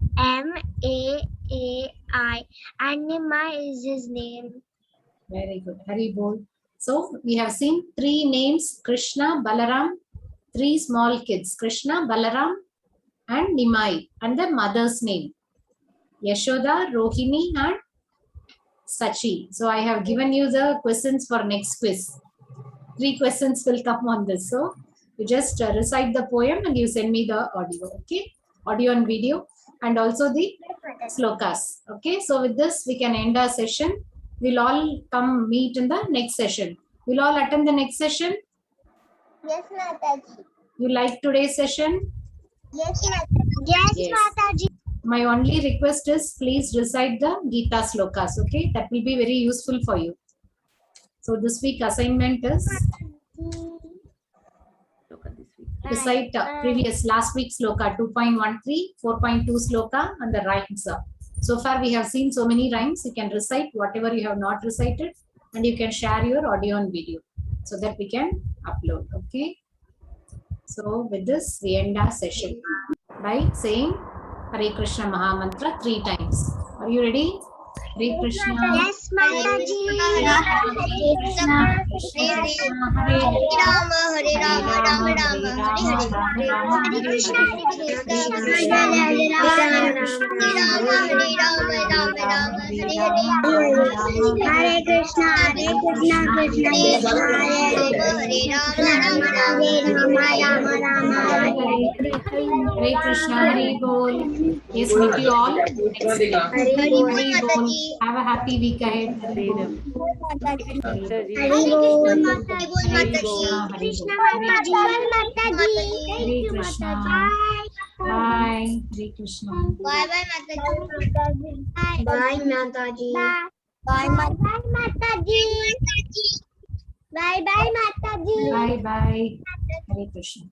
Speaker 2: and Nimai is his name.
Speaker 1: Very good. Hari Bol. So we have seen three names: Krishna, Balaram, three small kids: Krishna, Balaram, and Nimai, and the mother's name: Yashoda, Rohini, and Sachi. So I have given you the questions for next quiz. 3 questions will come on this. So you just recite the poem and you send me the audio. Okay, audio and video, and also the slokas. Okay, so with this we can end our session. We'll all come meet in the next session. We'll all attend the next session.
Speaker 2: Yes, Mataji.
Speaker 1: You like today's session?
Speaker 2: Yes, Mataji. Yes, Mataji.
Speaker 1: My only request is please recite the Gita slokas. Okay, that will be very useful for you. So this week assignment is recite last week's sloka 2.13, 4.2 sloka and the rhymes. So far we have seen so many rhymes. You can recite whatever you have not recited and you can share your audio and video so that we can upload. Okay. So with this we end our session by saying Hare Krishna Mahamantra 3 times. Are you ready? Hare Krishna.
Speaker 2: Yes, Mataji.
Speaker 1: Hare Krishna. Hare Rama,
Speaker 2: Hare Rama, Rama Rama, Hare Hare. Hare Krishna, Hare Krishna, Hare Rama, Hare Krishna, Krishna Krishna, Hare Rama,
Speaker 1: Hare Krishna, Hare Bol. Yes, meet you all next week. Hare Bol. Have a happy week ahead. Hare Bol.
Speaker 2: Krishna Mataji.
Speaker 1: Hare Krishna. Bye. Hare Krishna.
Speaker 2: Bye bye Mataji. Bye Mataji. Bye Mataji. Bye bye Mataji.
Speaker 1: Bye bye. Hare Krishna.